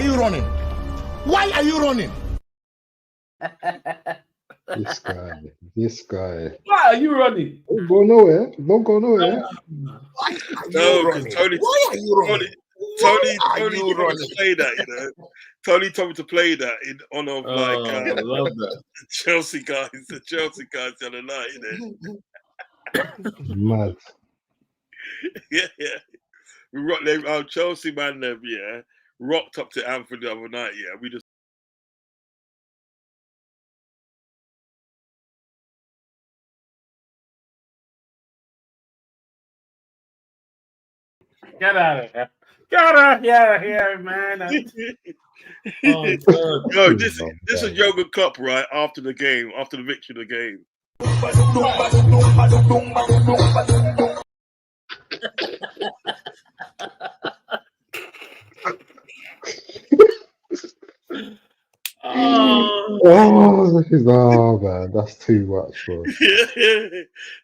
are you running? Why are you running? This guy. Why are you running? Don't go nowhere. Don't go nowhere. Why are you running? Why are you running? Tony told me to play that, you know. Tony told me to play that in honor of I love that. the Chelsea guys the other night, you know. Mad. Yeah. We rocked them, Chelsea man, yeah, rocked up to Anfield the other night, yeah. We just Get out of here. Get out of here, man. Oh, God. Yo, this is Jurgen Klopp, right? After the game, after the victory of the game. Oh man, that's too much, bro.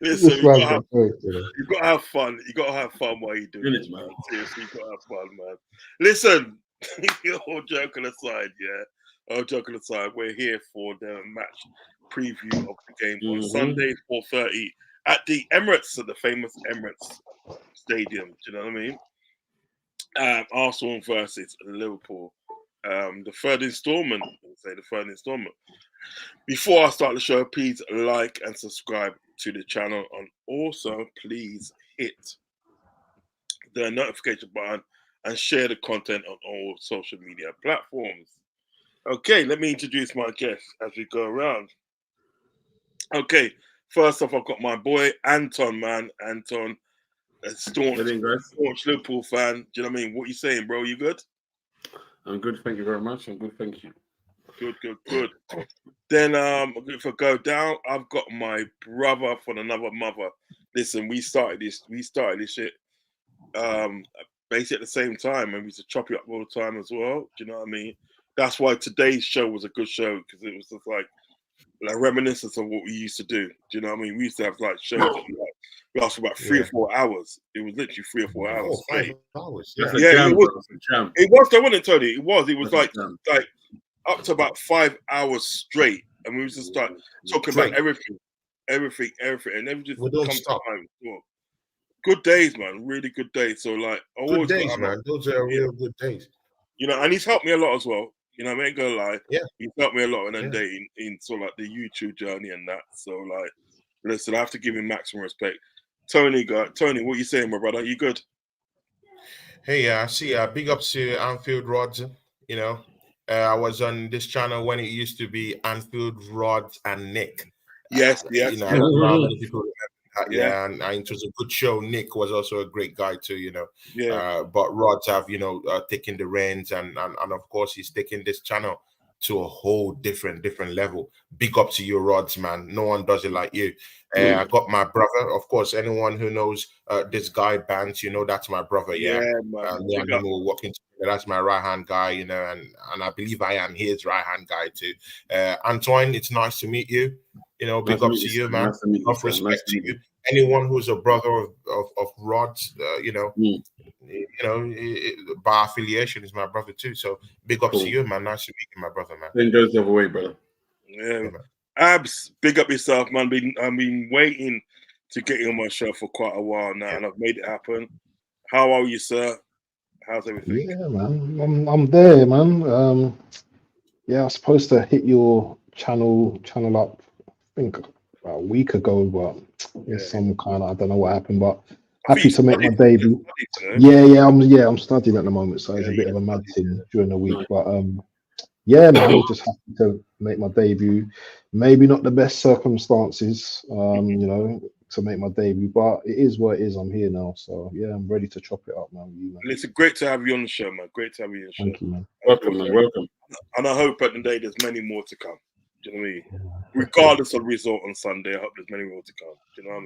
Listen, you gotta have fun. You gotta have fun while you do it, man. Seriously, you gotta have fun, man. Listen, all joking aside, yeah. All joking aside, we're here for the match preview of the game on Sunday, 4:30 at the Emirates, at the famous Emirates Stadium. Do you know what I mean? Arsenal versus Liverpool. The third installment. Before I start the show, please like and subscribe to the channel, and also please hit the notification button and share the content on all social media platforms. Okay, let me introduce my guests as we go around. Okay, first off, I've got my boy Anton, man. Anton, a staunch Liverpool fan. Do you know what I mean? What you saying, bro? You good? I'm good, thank you very much. I'm good, thank you. Good. Then if I go down, I've got my brother from another mother. Listen, we started this shit basically at the same time, and we used to chop it up all the time as well. Do you know what I mean? That's why today's show was a good show, because it was just like reminiscence of what we used to do. Do you know what I mean? We used to have like shows that last about 3 or 4 hours. It was literally 3 or 4 hours. 5 hours. Yeah, it was. I wouldn't tell you. It was like up to about 5 hours straight, and we was just start talking about everything, and then just we don't stop. Good days, man. Really good days. So like, good days, man. Those are real good days. You know, and he's helped me a lot as well. You know, I ain't gonna lie. Yeah, he's helped me a lot in dating in sort of like the YouTube journey and that. So like, listen, I have to give him maximum respect. Tony, what you saying, my brother? You good? Hey, I see. Big ups to Anfield Rodz. You know, I was on this channel when it used to be Anfield Rodz and Nick. Yes. You know, a lot of people remember that, and it was a good show. Nick was also a great guy too, you know. Yeah. But Rodz have, you know, taken the reins, and of course he's taking this channel to a whole different level. Big up to you, Rodz, man. No one does it like you. I got my brother, of course. Anyone who knows this guy Bantz, you know that's my brother. Yeah, man. We're working together. That's my right hand guy, you know, and I believe I am his right hand guy too. Antoine, it's nice to meet you. You know, big up to you, man. Enough respect to you. Anyone who's a brother of Rodz, you know, by affiliation is my brother too. So big up to you, man. Nice to meet you, my brother, man. Then goes the other way, brother. Yeah. Abs, big up yourself, man. I've been waiting to get you on my show for quite a while now, and I've made it happen. How are you, sir? How's everything? Yeah, man. I'm there, man. Yeah, I was supposed to hit your channel up, I think about a week ago, but there's some kind of, I don't know what happened, but happy to make my debut. I'm studying at the moment, so it's a bit of a mad thing during the week, but yeah, man, I'm just happy to make my debut. Maybe not the best circumstances, you know, to make my debut, but it is what it is. I'm here now, so yeah, I'm ready to chop it up, man. It's great to have you on the show, man. Great to have you on the show. Thank you, man. Welcome, man. Welcome. And I hope at the day there's many more to come. Do you know what I mean? Yeah. Regardless of the result on Sunday, I hope there's many more to come. Do you know what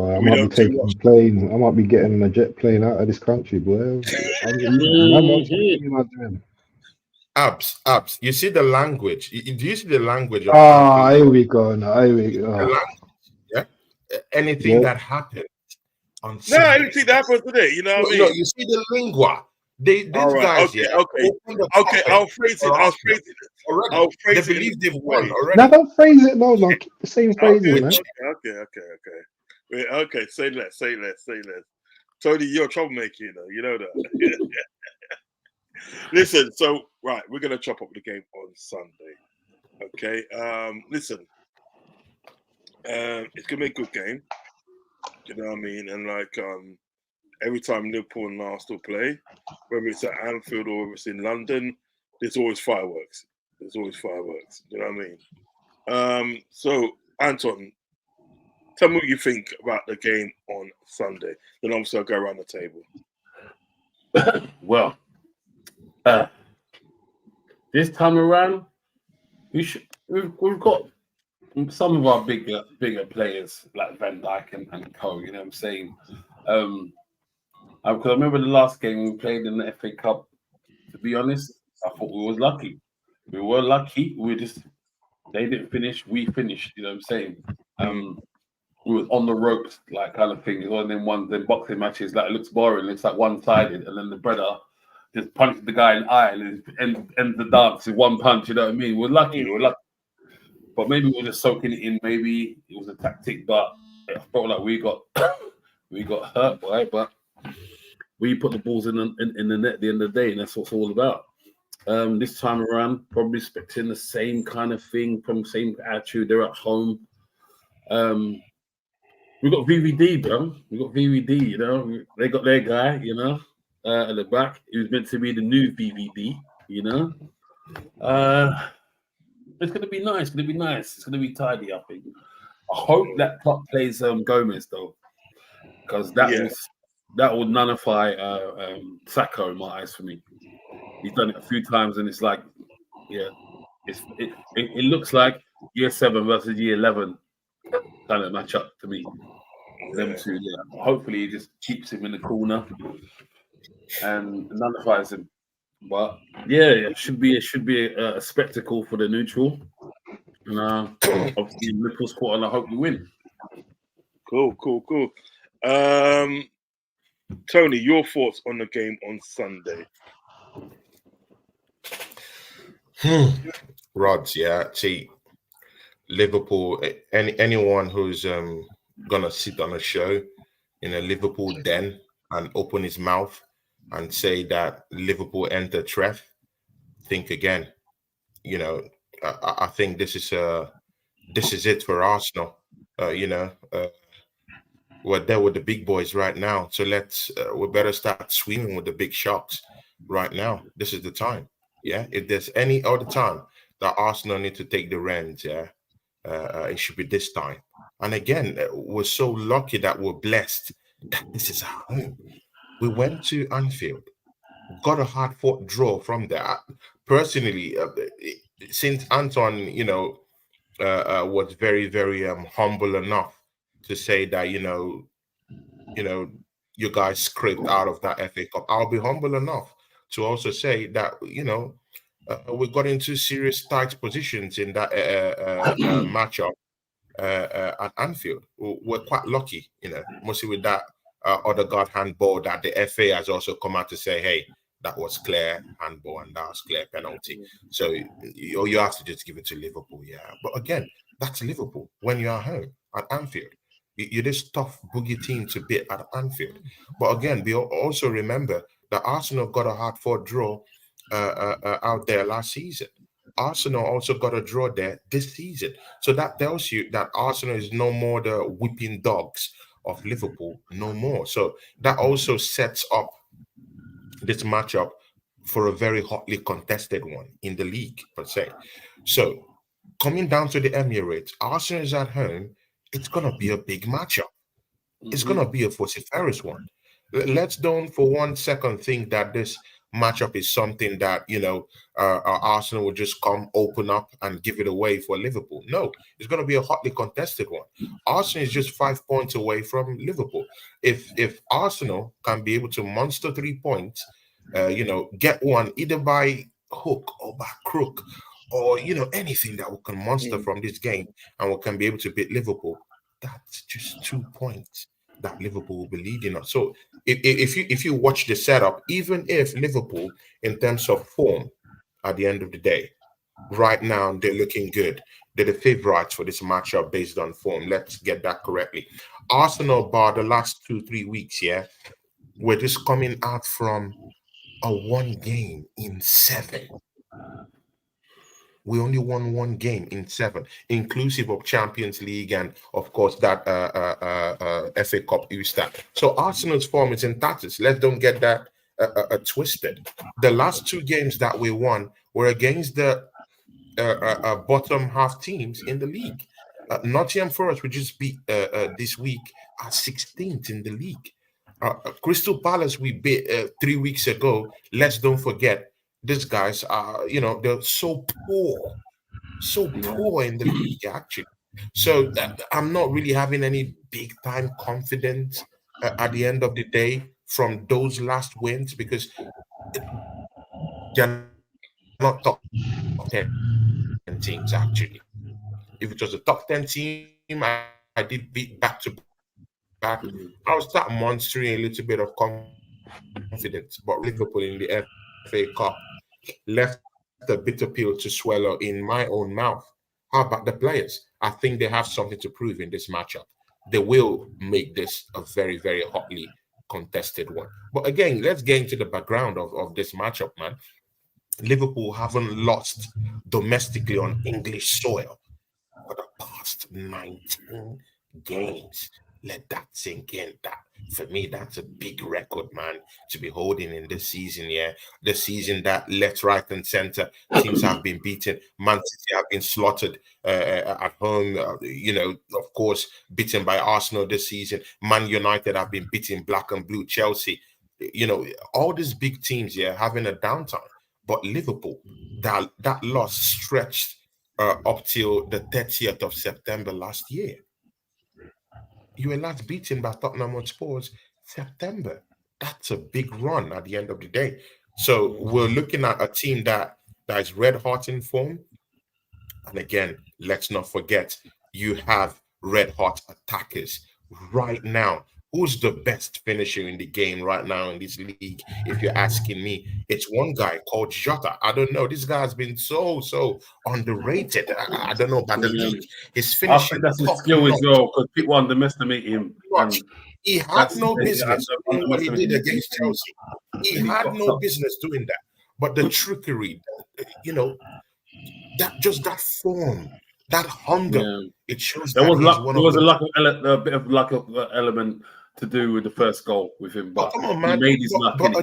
I mean? I might be taking a plane. I might be getting a jet plane out of this country, boy. Abs. You see the language? Do you see the language? Here we go now. Here we go. Yeah. Anything that happened on Sunday. No, anything that happens today. You know what I mean? You see the lingua. These guys, okay. I'll phrase it. Already. They believe they've won already. No, don't phrase it. No, keep the same phrasing, man. Okay. Wait, okay, say less. Tony, you're a troublemaker, you know that. Listen, so right, we're gonna chop up the game on Sunday. Okay. Listen. It's gonna be a good game. You know what I mean? And like every time Liverpool and Arsenal play, whether it's at Anfield or whether it's in London, there's always fireworks. You know what I mean? So Anton, tell me what you think about the game on Sunday. Then obviously I'll go around the table. Well, this time around, we've got some of our bigger players like Van Dijk and co. You know what I'm saying? Because I remember the last game we played in the FA Cup. To be honest, I thought we was lucky. We were lucky. They didn't finish. We finished. You know what I'm saying? We was on the ropes, like kind of thing. One of them boxing matches, like it looks boring. It's like one-sided, and then the brother just punched the guy in the eye and ends the dance with one punch. You know what I mean? We're lucky. But maybe we're just soaking it in. Maybe it was a tactic, but I felt like we got hurt, right? But we put the balls in the net at the end of the day, and that's what it's all about. This time around, probably expecting the same kind of thing, from the same attitude. They're at home. We got VVD, bro. We got VVD, you know. They got their guy, you know, at the back. He was meant to be the new VVD, you know. It's going to be nice. It's going to be tidy, I think. I hope that Klopp plays Gomez, though, because that will nullify Sacco in my eyes for me. He's done it a few times, and it's like, it looks like year 7 versus year 11 kind of match up to me. Them two, hopefully he just keeps him in the corner and nullifies him. But it should be a spectacle for the neutral. And obviously Liverpool sport, and I hope we win. Cool. Tony, your thoughts on the game on Sunday? Rodz, see, Liverpool. Anyone who's gonna sit on a show in a Liverpool den and open his mouth and say that Liverpool enter threat, think again. You know, I think this is it for Arsenal. We're there with the big boys right now, so we better start swimming with the big sharks right now. This is the time. Yeah, if there's any other time that Arsenal need to take the reins, it should be this time. And again, we're so lucky that we're blessed that this is our home. We went to Anfield, got a hard-fought draw from there. Personally, since Antoine, was very, very humble enough to say that, you guys scraped out of that FA Cup, I'll be humble enough to also say that, we got into serious tight positions in that matchup at Anfield. We're quite lucky, mostly with that other guard handball that the FA has also come out to say, hey, that was clear handball and that was clear penalty. So you have to just give it to Liverpool, But again, that's Liverpool when you're at home at Anfield. You're this tough boogie team to beat at Anfield. But again, we also remember that Arsenal got a hard-fought draw out there last season. Arsenal also got a draw there this season. So that tells you that Arsenal is no more the whipping dogs of Liverpool, no more. So that also sets up this matchup for a very hotly contested one in the league, per se. So coming down to the Emirates, Arsenal is at home. It's going to be a big matchup. It's going to be a vociferous one. Let's don't for one second think that this matchup is something that, Arsenal will just come, open up, and give it away for Liverpool. No, it's going to be a hotly contested one. Arsenal is just 5 points away from Liverpool. If Arsenal can be able to monster 3 points, get one either by hook or by crook, or anything that we can monster from this game, and we can be able to beat Liverpool, that's just 2 points. that Liverpool will be leading us. So if you watch the setup, even if Liverpool, in terms of form, at the end of the day, right now they're looking good. They're the favorites for this matchup based on form. Let's get that correctly. Arsenal, bar the last 2-3 weeks, yeah, we're just coming out from a 1 game in 7. We only won 1 game in 7, inclusive of Champions League and, of course, that FA Cup Easter. So Arsenal's form is in tatters. Let's don't get that twisted. The last 2 games that we won were against the bottom half teams in the league. Nottingham Forest, we just beat this week at 16th in the league. Crystal Palace, we beat 3 weeks ago. Let's don't forget. These guys are, they're so poor in the league, actually. So I'm not really having any big time confidence at the end of the day from those last wins, because they're not top 10 teams, actually. If it was a top 10 team, I did beat back to back. I was start monstering a little bit of confidence, but Liverpool in the FA Cup left a bitter pill to swallow in my own mouth. How about the players? I think they have something to prove in this matchup. They will make this a very, very hotly contested one. But again, let's get into the background of this matchup, man. Liverpool haven't lost domestically on English soil for the past 19 games. Let that sink in. That, for me, that's a big record, man, to be holding in this season. Yeah, the season that left, right, and center teams have been beaten. Man City have been slaughtered at home. Of course, beaten by Arsenal this season. Man United have been beaten black and blue. Chelsea, all these big teams, yeah, having a downtime. But Liverpool, that loss stretched up till the 30th of September last year. You were last beaten by Tottenham Hotspur's September. That's a big run at the end of the day. So we're looking at a team that is red hot in form. And again, let's not forget, you have red hot attackers right now. Who's the best finisher in the game right now in this league? If you're asking me, it's one guy called Jota. I don't know. This guy has been so underrated. I don't know about the league. His finishing. I think that's his skill as well, because people underestimate him. He had no business doing what he did against Chelsea. He had no business doing that. But the trickery, that form, that hunger, it shows there that was a bit of luck element to do with the first goal with him, but come on, man. He made his luck. But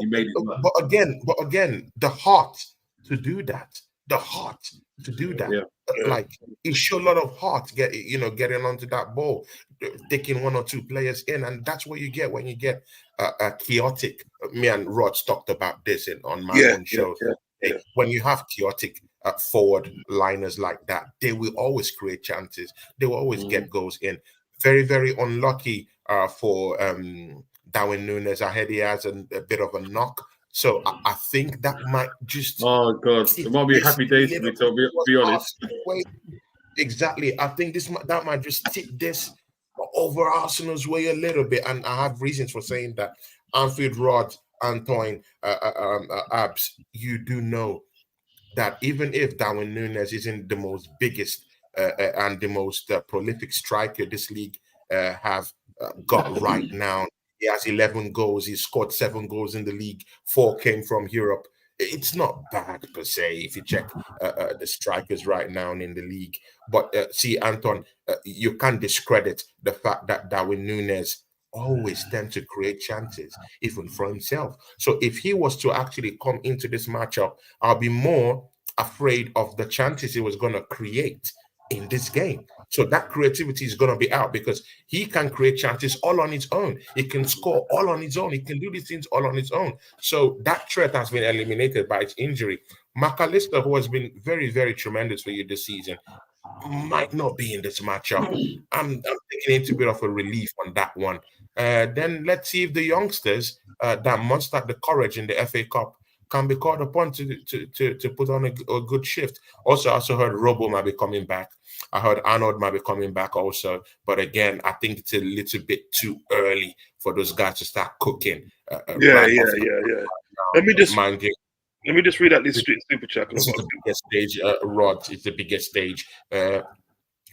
again, the heart to do that. Yeah. Like, he showed a lot of heart, getting onto that ball, taking 1 or 2 players in, and that's what you get when you get a chaotic. Me and Rodz talked about this on my own show. When you have chaotic forward liners like that, they will always create chances. They will always get goals in. Very, very unlucky for Darwin Núñez. I heard he has a bit of a knock. So I think that might just... Oh, God. It might be a happy day for me, to be honest. Exactly. I think that might just tip this over Arsenal's way a little bit. And I have reasons for saying that. Anfield Rodz Antoine, Abs, you do know that even if Darwin Núñez isn't the most biggest and the most prolific striker this league have got right now, he has 11 goals. He scored 7 goals in the league. 4 came from Europe. It's not bad per se if you check the strikers right now in the league. But see, Anton, you can't discredit the fact that Darwin Núñez always tends to create chances, even for himself. So if he was to actually come into this matchup, I'll be more afraid of the chances he was going to create in this game. So that creativity is going to be out, because he can create chances all on his own. He can score all on his own. He can do these things all on his own. So that threat has been eliminated by his injury. McAllister, who has been very, very tremendous for you this season, might not be in this matchup. I'm taking it a bit of a relief on that one. Then let's see if the youngsters that mustered the courage in the FA Cup can be called upon to put on a good shift. Also, I also heard Robo might be coming back. I heard Arnold might be coming back also, but again, I think it's a little bit too early for those guys to start cooking. Yeah. Let me just mind you, let me just read out this super chat. this is the biggest stage. Rod is the biggest stage.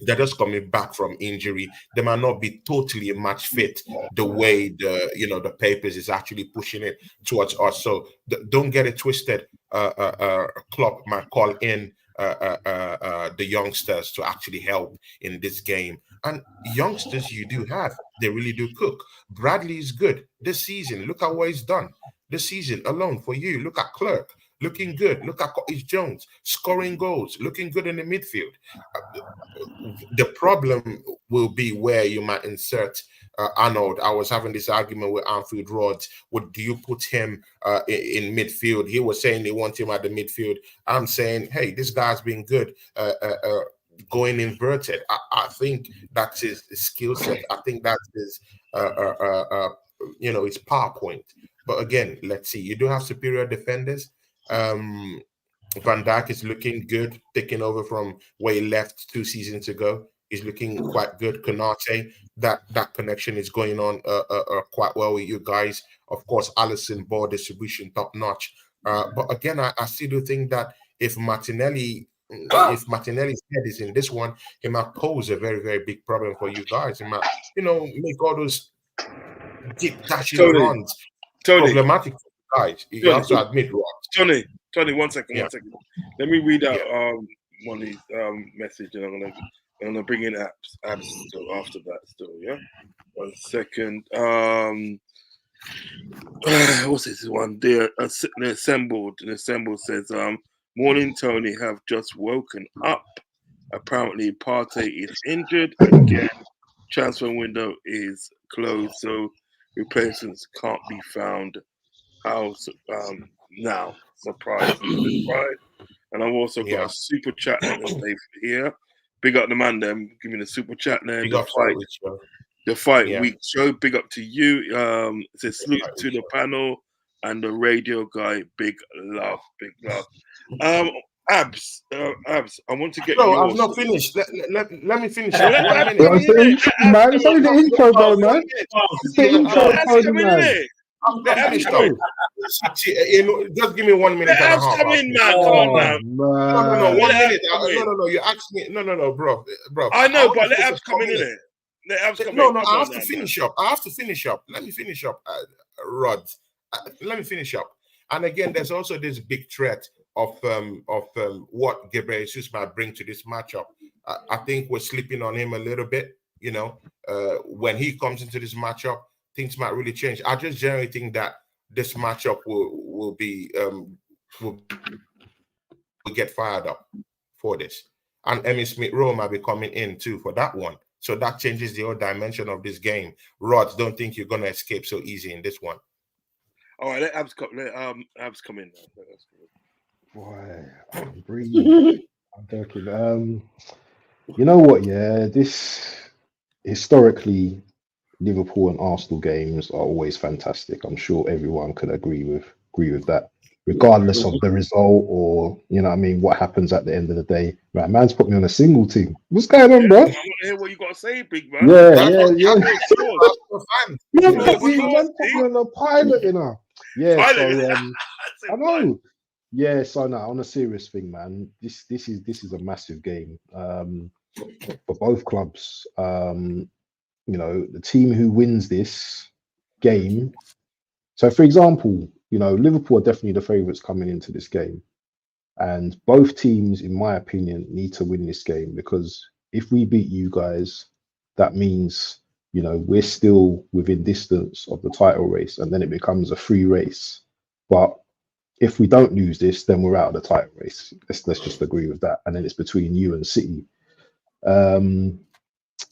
They're just coming back from injury. They might not be totally match fit the way the papers is actually pushing it towards us. So don't get it twisted. Klopp might call in the youngsters to actually help in this game. And youngsters you do have, they really do cook. Bradley is good this season. Look at what he's done this season alone for you. Look at Clerk. Looking good. Look at Curtis Jones scoring goals, looking good in the midfield. The problem will be where you might insert Arnold. I was having this argument with Anfield Rodz. Do you put him in midfield? He was saying they want him at the midfield. I'm saying, hey, this guy's been good going inverted. I think that's his skill set. I think that's his his PowerPoint. But again, let's see. You do have superior defenders. Van Dijk is looking good, taking over from where he left 2 seasons ago. He's looking quite good. Konate, that connection is going on quite well with you guys. Of course, Alisson, ball distribution top notch. But again, I still do think that if Martinelli's head is in this one, it might pose a very, very big problem for you guys. It might, make all those deep dashing runs problematic for you guys. You have to admit, Rod. Tony, one second. Let me read out one of these message, and I'm gonna bring in apps still after that. Still, yeah. 1 second. What's this one? The assembled says, "Morning, Tony. Have just woken up. Apparently, Partey is injured again. Transfer window is closed, so replacements can't be found. How now? Surprise. And I've also got a super chat here. Big up the man, them. Give me the super chat there. The fight week show. Big up to you. It says salute to the panel and the radio guy. Big love. Abs. I want to get. No, I've not finished. Let me finish. Man, it's only the intro, bro, man. It's the intro, man. Just give me 1 minute and a half. Come in, man. Come on, man. No, 1 minute. No. You asked me. No, bro. I know, but let Abs come in it. Let Abs come in. No. I have to finish up. Let me finish up, Rod. Let me finish up. And again, there's also this big threat of what Gabriel Jesus might bring to this matchup. I think we're sleeping on him a little bit. When he comes into this matchup, things might really change. I just generally think that this matchup will get fired up for this. And Emmy Smith-Rowe might be coming in too for that one. So that changes the whole dimension of this game. Rod, don't think you're going to escape so easy in this one. All right, let Abs come in. Boy, I'm breathing. I'm joking. You know what, this historically, Liverpool and Arsenal games are always fantastic. I'm sure everyone could agree with that, regardless of the result or what happens at the end of the day. Right, man's put me on a single team. What's going on, bro? I want to hear what you got to say, big man. Yeah. Man put me on a pilot, Yeah, I know. Yeah, so now on a serious thing, man. This is a massive game for both clubs. The team who wins this game. So, for example, Liverpool are definitely the favourites coming into this game. And both teams, in my opinion, need to win this game, because if we beat you guys, that means, we're still within distance of the title race, and then it becomes a free race. But if we don't lose this, then we're out of the title race. Let's just agree with that. And then it's between you and City.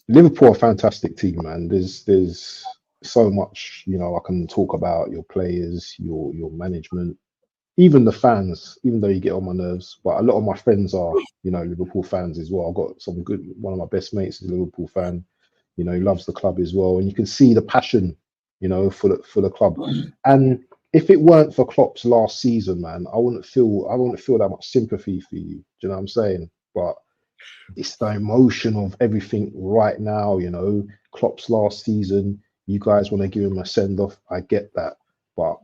Liverpool are a fantastic team, man. There's so much, I can talk about your players, your management, even the fans, even though you get on my nerves. But a lot of my friends are, Liverpool fans as well. I've got one of my best mates is a Liverpool fan. He loves the club as well. And you can see the passion, for the club. And if it weren't for Klopp's last season, man, I wouldn't feel that much sympathy for you. Do you know what I'm saying? But it's the emotion of everything right now. Klopp's last season. You guys want to give him a send off. I get that, but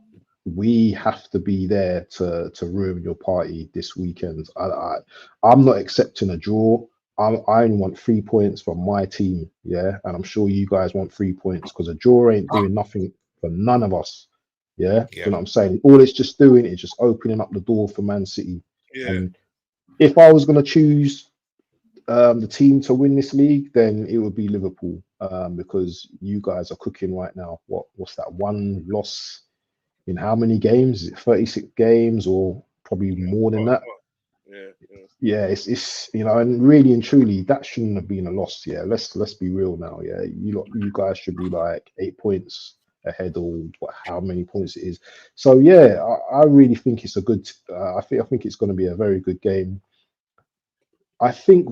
we have to be there to ruin your party this weekend. I'm not accepting a draw. I only want 3 points from my team, yeah, and I'm sure you guys want 3 points because a draw ain't doing nothing for none of us, yeah. Do you know what I'm saying? All it's just doing is just opening up the door for Man City. Yeah. And if I was going to choose the team to win this league, then it would be Liverpool, because you guys are cooking right now. What's that? One loss in how many games? Is it 36 games or probably more than that? Yeah, it's and really and truly that shouldn't have been a loss. Yeah, let's be real now. Yeah, you guys should be like 8 points ahead or how many points it is. So yeah, I really think it's a good. I think it's going to be a very good game. I think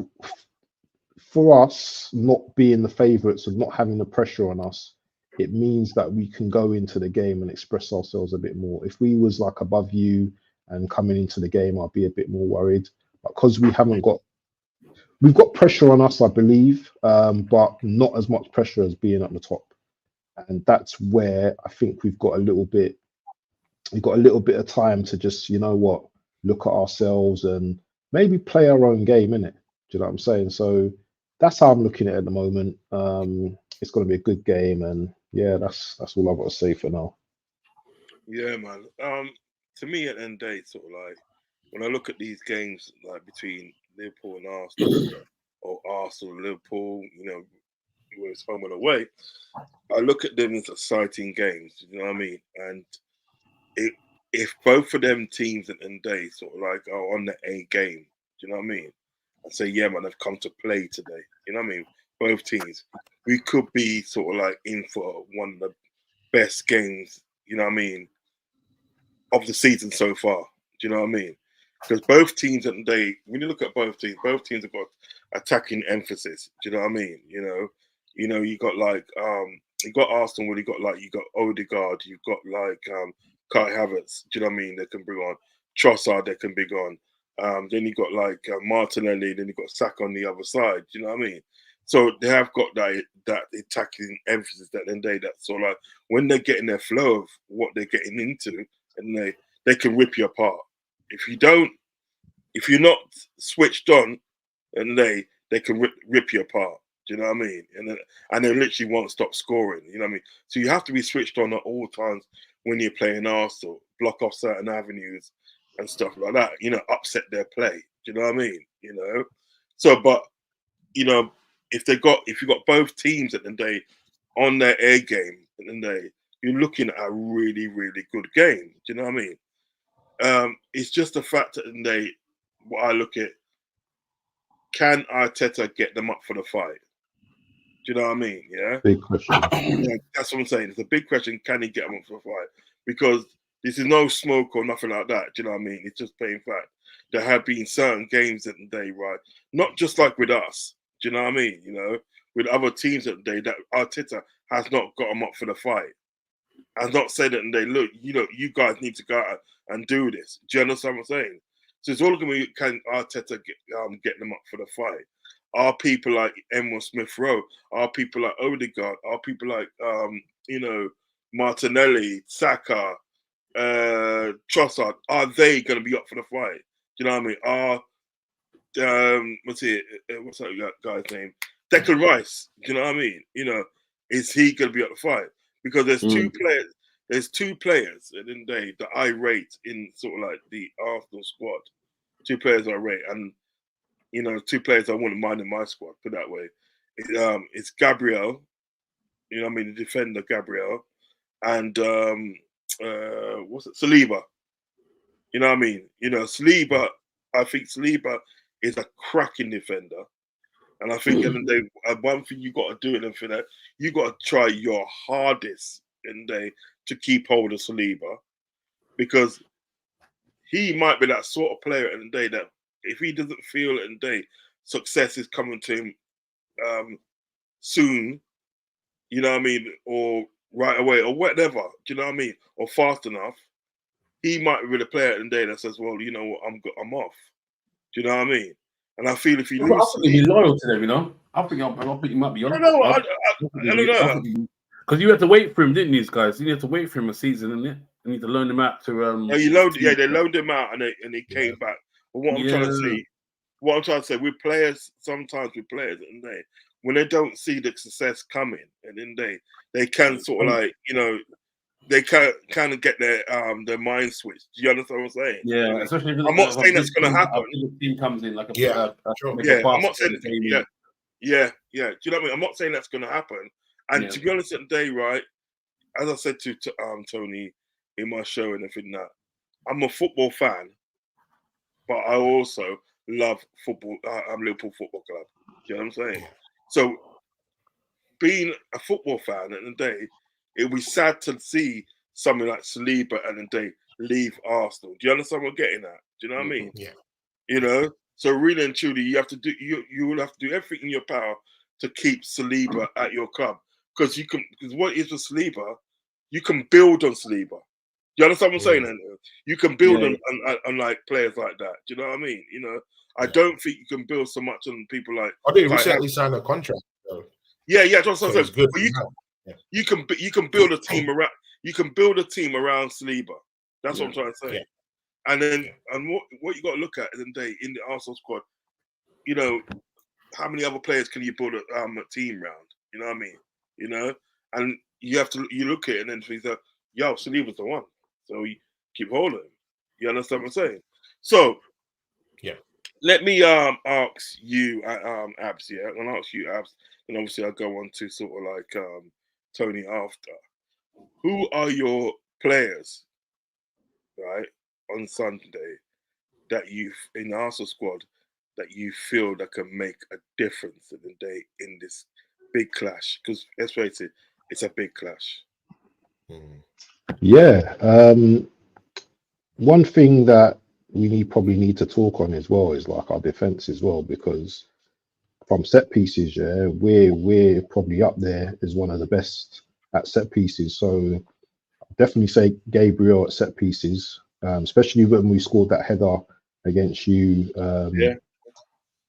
for us not being the favourites and not having the pressure on us, it means that we can go into the game and express ourselves a bit more. If we was like above you and coming into the game, I'd be a bit more worried. But because we've got pressure on us, I believe, but not as much pressure as being at the top. And that's where I think we've got a little bit of time to just, look at ourselves and maybe play our own game, innit? Do you know what I'm saying? So that's how I'm looking at it the moment. It's going to be a good game, and yeah, that's all I've got to say for now. Yeah, man. To me, at the end of the day, sort of like when I look at these games like between Liverpool and Arsenal, or Arsenal, Liverpool, whether it's home and away, I look at them as exciting games. You know what I mean? And if both of them teams at the end of the day sort of like are on the A game, do you know what I mean? And say, yeah, man, I've come to play today. You know what I mean? Both teams, we could be sort of like in for one of the best games, you know what I mean, of the season so far. Do you know what I mean? Because both teams at the day, when you look at both teams have got attacking emphasis. Do you know what I mean? You got like you got Arsenal where you got Odegaard, you've got like Kai Havertz. Do you know what I mean? They can bring on Trossard. They can bring on. Then you got like Martinelli. Then you got Saka on the other side. Do you know what I mean? So they have got that attacking emphasis at the end of the day. That's sort of like when they're getting their flow of what they're getting into, and they can rip you apart. If you're not switched on, and they can rip you apart. Do you know what I mean? And they literally won't stop scoring. You know what I mean? So you have to be switched on at all times when you're playing Arsenal, block off certain avenues and stuff like that. Upset their play. Do you know what I mean? So, but if you got both teams at the end of the day on their A game at the end of the day, you're looking at a really, really good game. Do you know what I mean? It's just the fact that they, what I look at, can Arteta get them up for the fight? Do you know what I mean? Yeah. Big question. Yeah, that's what I'm saying. It's a big question. Can he get them up for the fight? Because this is no smoke or nothing like that. Do you know what I mean? It's just plain fact. There have been certain games at the day, right? Not just like with us. Do you know what I mean? With other teams at the day that Arteta has not got them up for the fight. Has not said it and they look, you guys need to go out and do this. Do you understand what I'm saying? So it's all going to be, can Arteta get them up for the fight? Are people like Emile Smith-Rowe? Are people like Odegaard? Are people like Martinelli, Saka, Trossard? Are they going to be up for the fight? Do you know what I mean? What's that guy's name? Declan Rice. Do you know what I mean? Is he going to be up for the fight? Because there's two players. There's two players at the end of the day that I rate in sort of like the Arsenal squad. Two players I rate, and two players I wouldn't mind in my squad. Put that way, it's Gabriel. You know what I mean, the defender Gabriel, and Saliba. You know what I mean? Saliba. I think Saliba is a cracking defender. And I think one thing you got to do in them for that, you got to try your hardest in the to keep hold of Saliba, because he might be that sort of player in the day that if he doesn't feel in the day success is coming to him soon, you know what I mean, or right away or whatever, do you know what I mean, or fast enough, he might be the player in the day that says, well, you know what, I'm off. Do you know what I mean? And I feel if you I lose, think he'll be loyal to them, you know. I think he might be honest. I don't know. Because you had to wait for him, didn't these guys? You had to wait for him a season, didn't you? You need to loan him out to. They loaned him out and he came back. But what I'm trying to say, with players, sometimes with players, and when they don't see the success coming, and then they can sort of like, you know, they kind of get their mind switched. Do you understand what I'm saying? Yeah, especially. I'm not saying that's going to happen. The team comes in like I'm not saying. Yeah. Do you know what I mean? I'm not saying that's going to happen. And to be honest, today, right, as I said to Tony in my show and everything, that I'm a football fan, but I also love football. I'm Liverpool Football Club. Do you know what I'm saying? So, being a football fan at the day, it would be sad to see something like Saliba and then leave Arsenal. Do you understand what I'm getting at? Do you know what I mean? Yeah. You know, so really and truly, you have to do. You will have to do everything in your power to keep Saliba at your club, because what is with Saliba, you can build on Saliba. You understand what I'm saying? And you can build on like players like that. Do you know what I mean? You know, I don't think you can build so much on people like. I think recently signed a contract. So. Yeah, that's what I'm saying. Good. But you can build a team around. You can build a team around Saliba. That's what I'm trying to say. Yeah. And then what you got to look at in the Arsenal squad, you know, how many other players can you build a team around? You know what I mean? You know, and you look at it and then you say, yo, Saliba's the one. So you keep hold of him. You understand what I'm saying? So let me ask you, Abs. Yeah, I'm gonna ask you, Abs, and obviously I'll go on to sort of like Tony after. Who are your players, right, on Sunday that you in the Arsenal squad that you feel that can make a difference in this big clash? Because let's face it, it's a big clash. Yeah. One thing that we probably need to talk on as well is like our defense as well, because from set pieces, we're probably up there as one of the best at set pieces. So definitely say Gabriel at set pieces, especially when we scored that header against you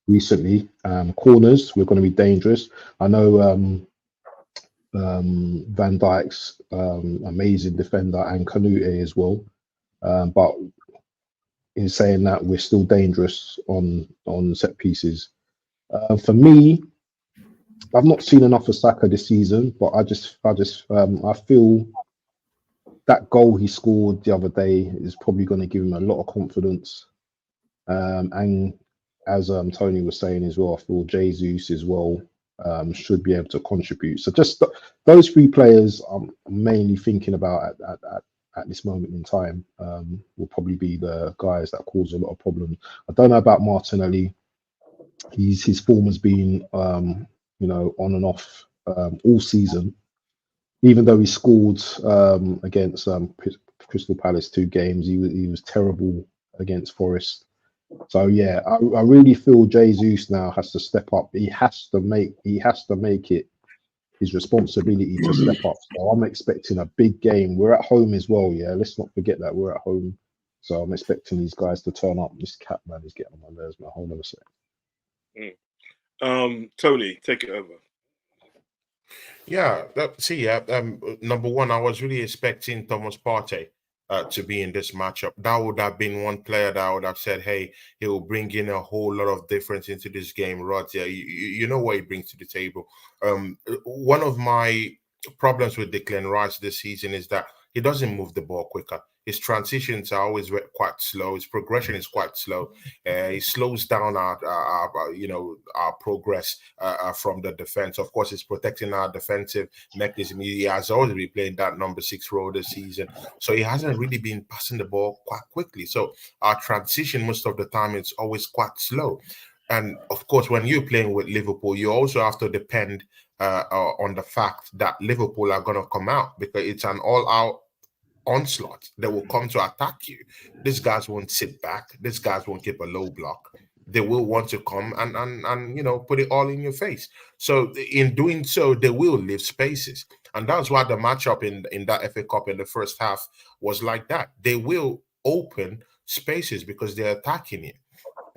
recently. Corners, we're going to be dangerous. I know Van Dijk's amazing defender and Canute as well, but in saying that, we're still dangerous on set pieces. For me, I've not seen enough of Saka this season, but I feel that goal he scored the other day is probably going to give him a lot of confidence. And as Tony was saying as well, I feel Jesus as well should be able to contribute. So just those three players I'm mainly thinking about at this moment in time will probably be the guys that cause a lot of problems. I don't know about Martinelli. His form has been on and off all season. Even though he scored against Crystal Palace 2 games, he was terrible against Forest. So yeah, I really feel Jesus now has to step up. He has to make it his responsibility to step up. So I'm expecting a big game. We're at home as well, yeah. Let's not forget that we're at home. So I'm expecting these guys to turn up. This cat man is getting on my nerves, man. Hold on a second. Tony, take it over. Yeah, number one, I was really expecting Thomas Partey to be in this matchup. That would have been one player that I would have said, hey, he will bring in a whole lot of difference into this game. Rodz, you know what he brings to the table. One of my problems with Declan Rice this season is that he doesn't move the ball quicker. His transitions are always quite slow. His progression is quite slow. He slows down our progress from the defense. Of course, he's protecting our defensive mechanism. He has always been playing that number 6 role this season, so he hasn't really been passing the ball quite quickly. So our transition most of the time is always quite slow. And of course, when you're playing with Liverpool, you also have to depend on the fact that Liverpool are going to come out, because it's an all-out onslaught. They will come to attack you. These guys won't sit back. These guys won't keep a low block. They will want to come and put it all in your face. So in doing so, they will leave spaces. And that's why the matchup in that FA Cup in the first half was like that. They will open spaces because they're attacking it.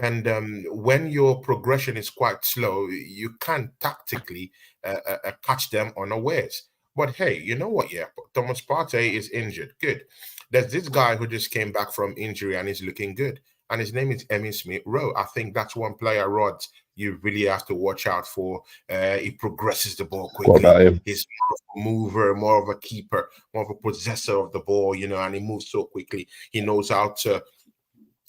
And when your progression is quite slow, you can tactically catch them unawares. But hey, you know what? Yeah, Thomas Partey is injured. Good. There's this guy who just came back from injury and is looking good. And his name is Emile Smith Rowe. I think that's one player, Rod, you really have to watch out for. He progresses the ball quickly. He's more of a mover, more of a keeper, more of a possessor of the ball, and he moves so quickly. He knows how to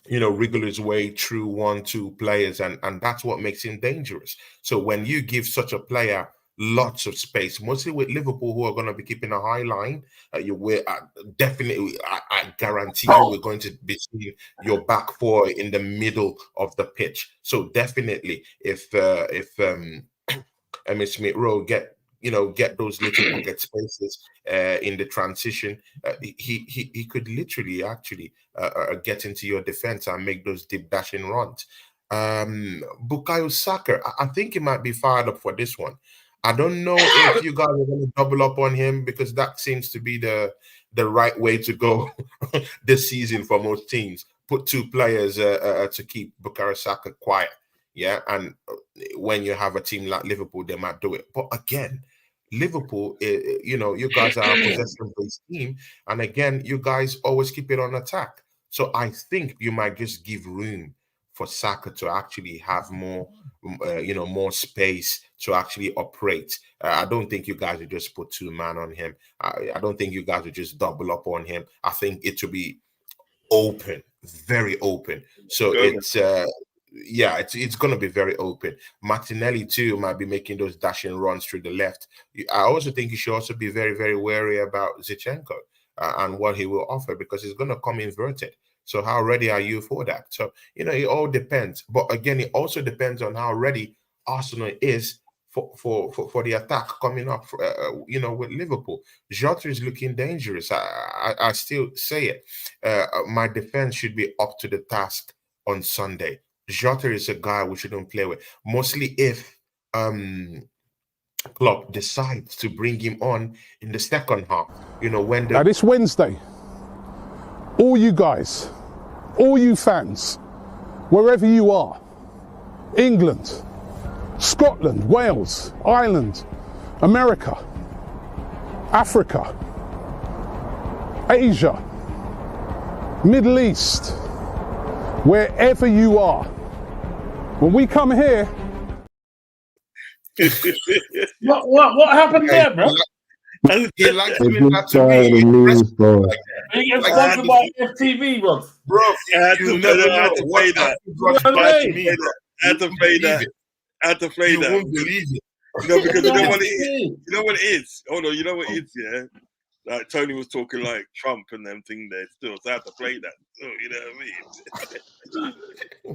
wriggle his way through 1-2 players, and that's what makes him dangerous. So when you give such a player lots of space, mostly with Liverpool, who are going to be keeping a high line, definitely, I guarantee you, we're going to be seeing your back four in the middle of the pitch. So definitely, if Emile Smith Rowe get those little pocket spaces in the transition, he could literally actually get into your defense and make those deep dashing runs. Bukayo Saka, I think he might be fired up for this one. I don't know if you guys are going to double up on him, because that seems to be the right way to go this season for most teams. Put two players to keep Bukayo Saka quiet. Yeah, and when you have a team like Liverpool, they might do it. But again, Liverpool, you guys are a possession-based team, and again, you guys always keep it on attack. So I think you might just give room for Saka to actually have more, more space to actually operate. I don't think you guys would just put two man on him. I don't think you guys would just double up on him. I think it will be open, very open. So it's going to be very open. Martinelli too might be making those dashing runs through the left. I also think you should also be very, very wary about Zinchenko and what he will offer, because he's going to come inverted. So how ready are you for that? So, it all depends. But again, it also depends on how ready Arsenal is for the attack coming up, with Liverpool. Jota is looking dangerous. I still say it. My defense should be up to the task on Sunday. Jota is a guy we shouldn't play with. Mostly if Klopp decides to bring him on in the second half. Now this Wednesday, all you guys, all you fans, wherever you are, England, Scotland, Wales, Ireland, America, Africa, Asia, Middle East, wherever you are, when we come here. What happened there, bro? He likes doing that to me. He gets sponsored by FTV, bro. Bro, I had to play that. I had to play that. You won't believe it. Because you know what it is? You know what it is? Hold on, you know what it is, yeah? Like Tony was talking like Trump and them thing there still, so I had to play that. So, you know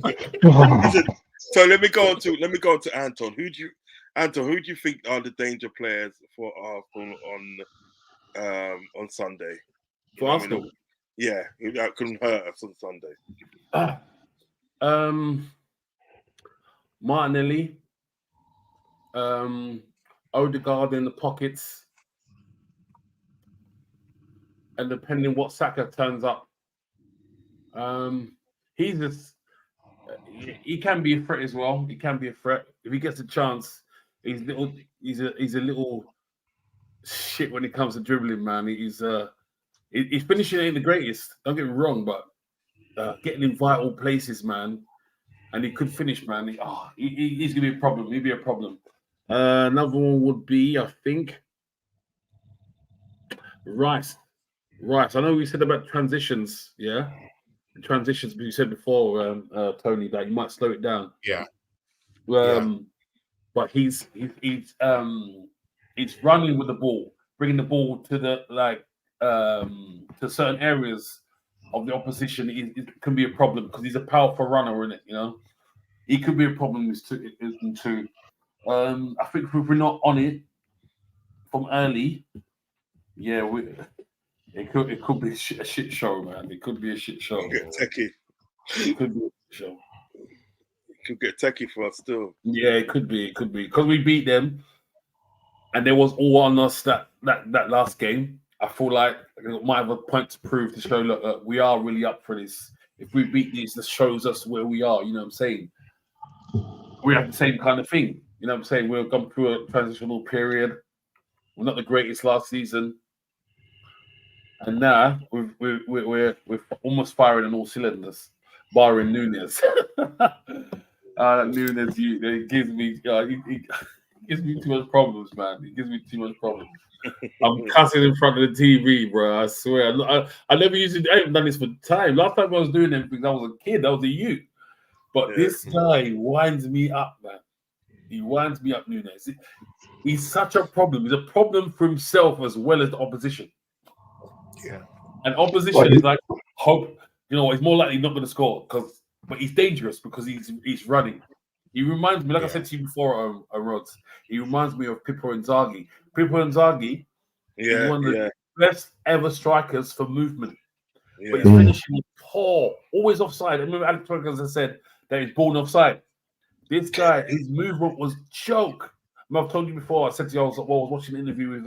what I mean? Listen, so let me go on to Anton. Who do you think are the danger players for Arsenal on Sunday? For Arsenal? Yeah, that couldn't hurt us on Sunday. Martinelli, Odegaard in the pockets, and depending what Saka turns up, he can be a threat as well. He can be a threat if he gets a chance. He's a little shit when it comes to dribbling, man. He's finishing ain't the greatest. Don't get me wrong, but getting in vital places, man, and he could finish, man. He's gonna be a problem. He'd be a problem. Another one would be, I think, Rice. I know we said about transitions, yeah. Transitions, but you said before, Tony, that you might slow it down. Yeah. But he's running with the ball, bringing the ball to to certain areas of the opposition. It can be a problem because he's a powerful runner, isn't it? He could be a problem too. I think if we're not on it from early, yeah, it could be a shit show, man. It could be a shit show. Get techie. It could be a shit show. It could get techie for us still. Yeah, it could be because we beat them, and there was all on us that last game. I feel like I might have a point to prove to show. Look, we are really up for this. If we beat these, this shows us where we are. You know what I'm saying? We have the same kind of thing. You know what I'm saying? We've gone through a transitional period. We're not the greatest last season, and now we're almost firing on all cylinders, barring Nunes. Nunes, he gives me he gives me too much problems, man. He gives me too much problems. I'm cussing in front of the TV, bro. I swear. I never used to. I haven't done this for time. Last time I was doing everything, I was a kid. I was a youth. But this guy winds me up, man. He winds me up, Nunes. He's such a problem. He's a problem for himself as well as the opposition. Yeah. And opposition is like hope. You know, he's more likely not going to score but he's dangerous because he's running. He reminds me, like I said to you before, Rodz. He reminds me of Pippo Inzaghi. Pippo Inzaghi is one of the best ever strikers for movement. Yeah. But his finishing is poor, always offside. I remember Alex Ferguson said that he's born offside. This guy, his movement was choke. I've told you before. I said to you, I was watching an interview with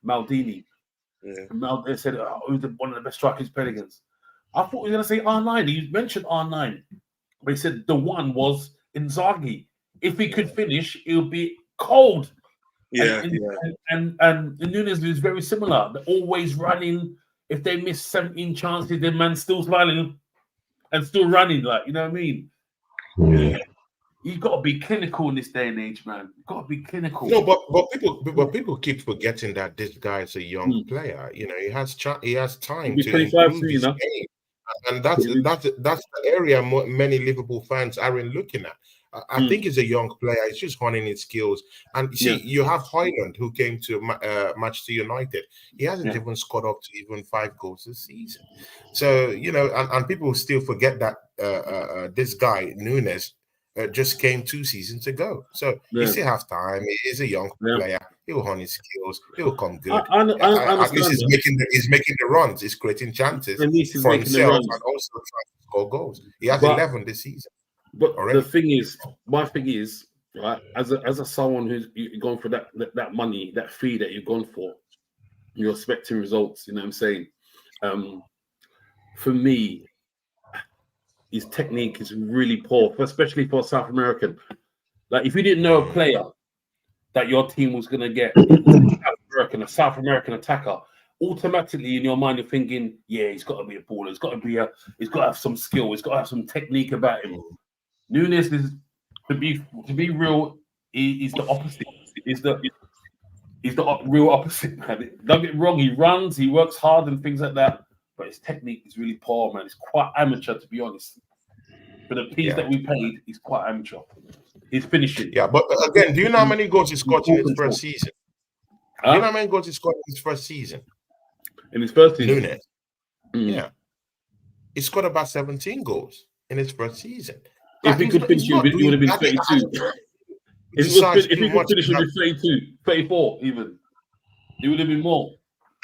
Maldini. Yeah. They said, who's one of the best strikers played against? I thought he was going to say R9. He mentioned R9, but he said the one was Inzaghi. If he could finish, it would be cold. Yeah, and Nunes is very similar. They're always running. If they miss 17 chances, then man's still smiling and still running. Like, you know what I mean? Yeah. You've got to be clinical in this day and age, man. You've got to be clinical. No, but people keep forgetting that this guy is a young player. You know, he has time to improve his game, and that's the area many Liverpool fans aren't looking at. I think he's a young player. He's just honing his skills. And you see, you have Højlund, who came to Manchester United. He hasn't even scored up to even 5 goals this season. So, you know, and people still forget that this guy, Nunes, just came 2 seasons ago. So he still has time. He is a young player. He'll hone his skills. He'll come good. At least he's making the runs. He's creating chances for himself and also trying to score goals. He has 11 this season. But my thing is, right, as a someone who's gone for that money, that fee that you've gone for, you're expecting results, you know what I'm saying? For me, his technique is really poor, especially for a South American. Like, if you didn't know a player that your team was going to get, a South American attacker, automatically in your mind you're thinking, yeah, he's got to be a baller. He's got to have some skill. He's got to have some technique about him. Nunes is, to be real, he's the opposite. He's the real opposite, man. Don't get me wrong, he runs, he works hard and things like that, but his technique is really poor, man. It's quite amateur, to be honest. For the piece that we paid, he's quite amateur. He's finishing. Yeah, but again, do you know how many goals he scored in his first season? Do you know how many goals he scored in his first season? In his first season? Nunes. Yeah. He scored about 17 goals in his first season. If he could finish it, he would have been 32. If he could finish it with 32, 34 even, it would have been more.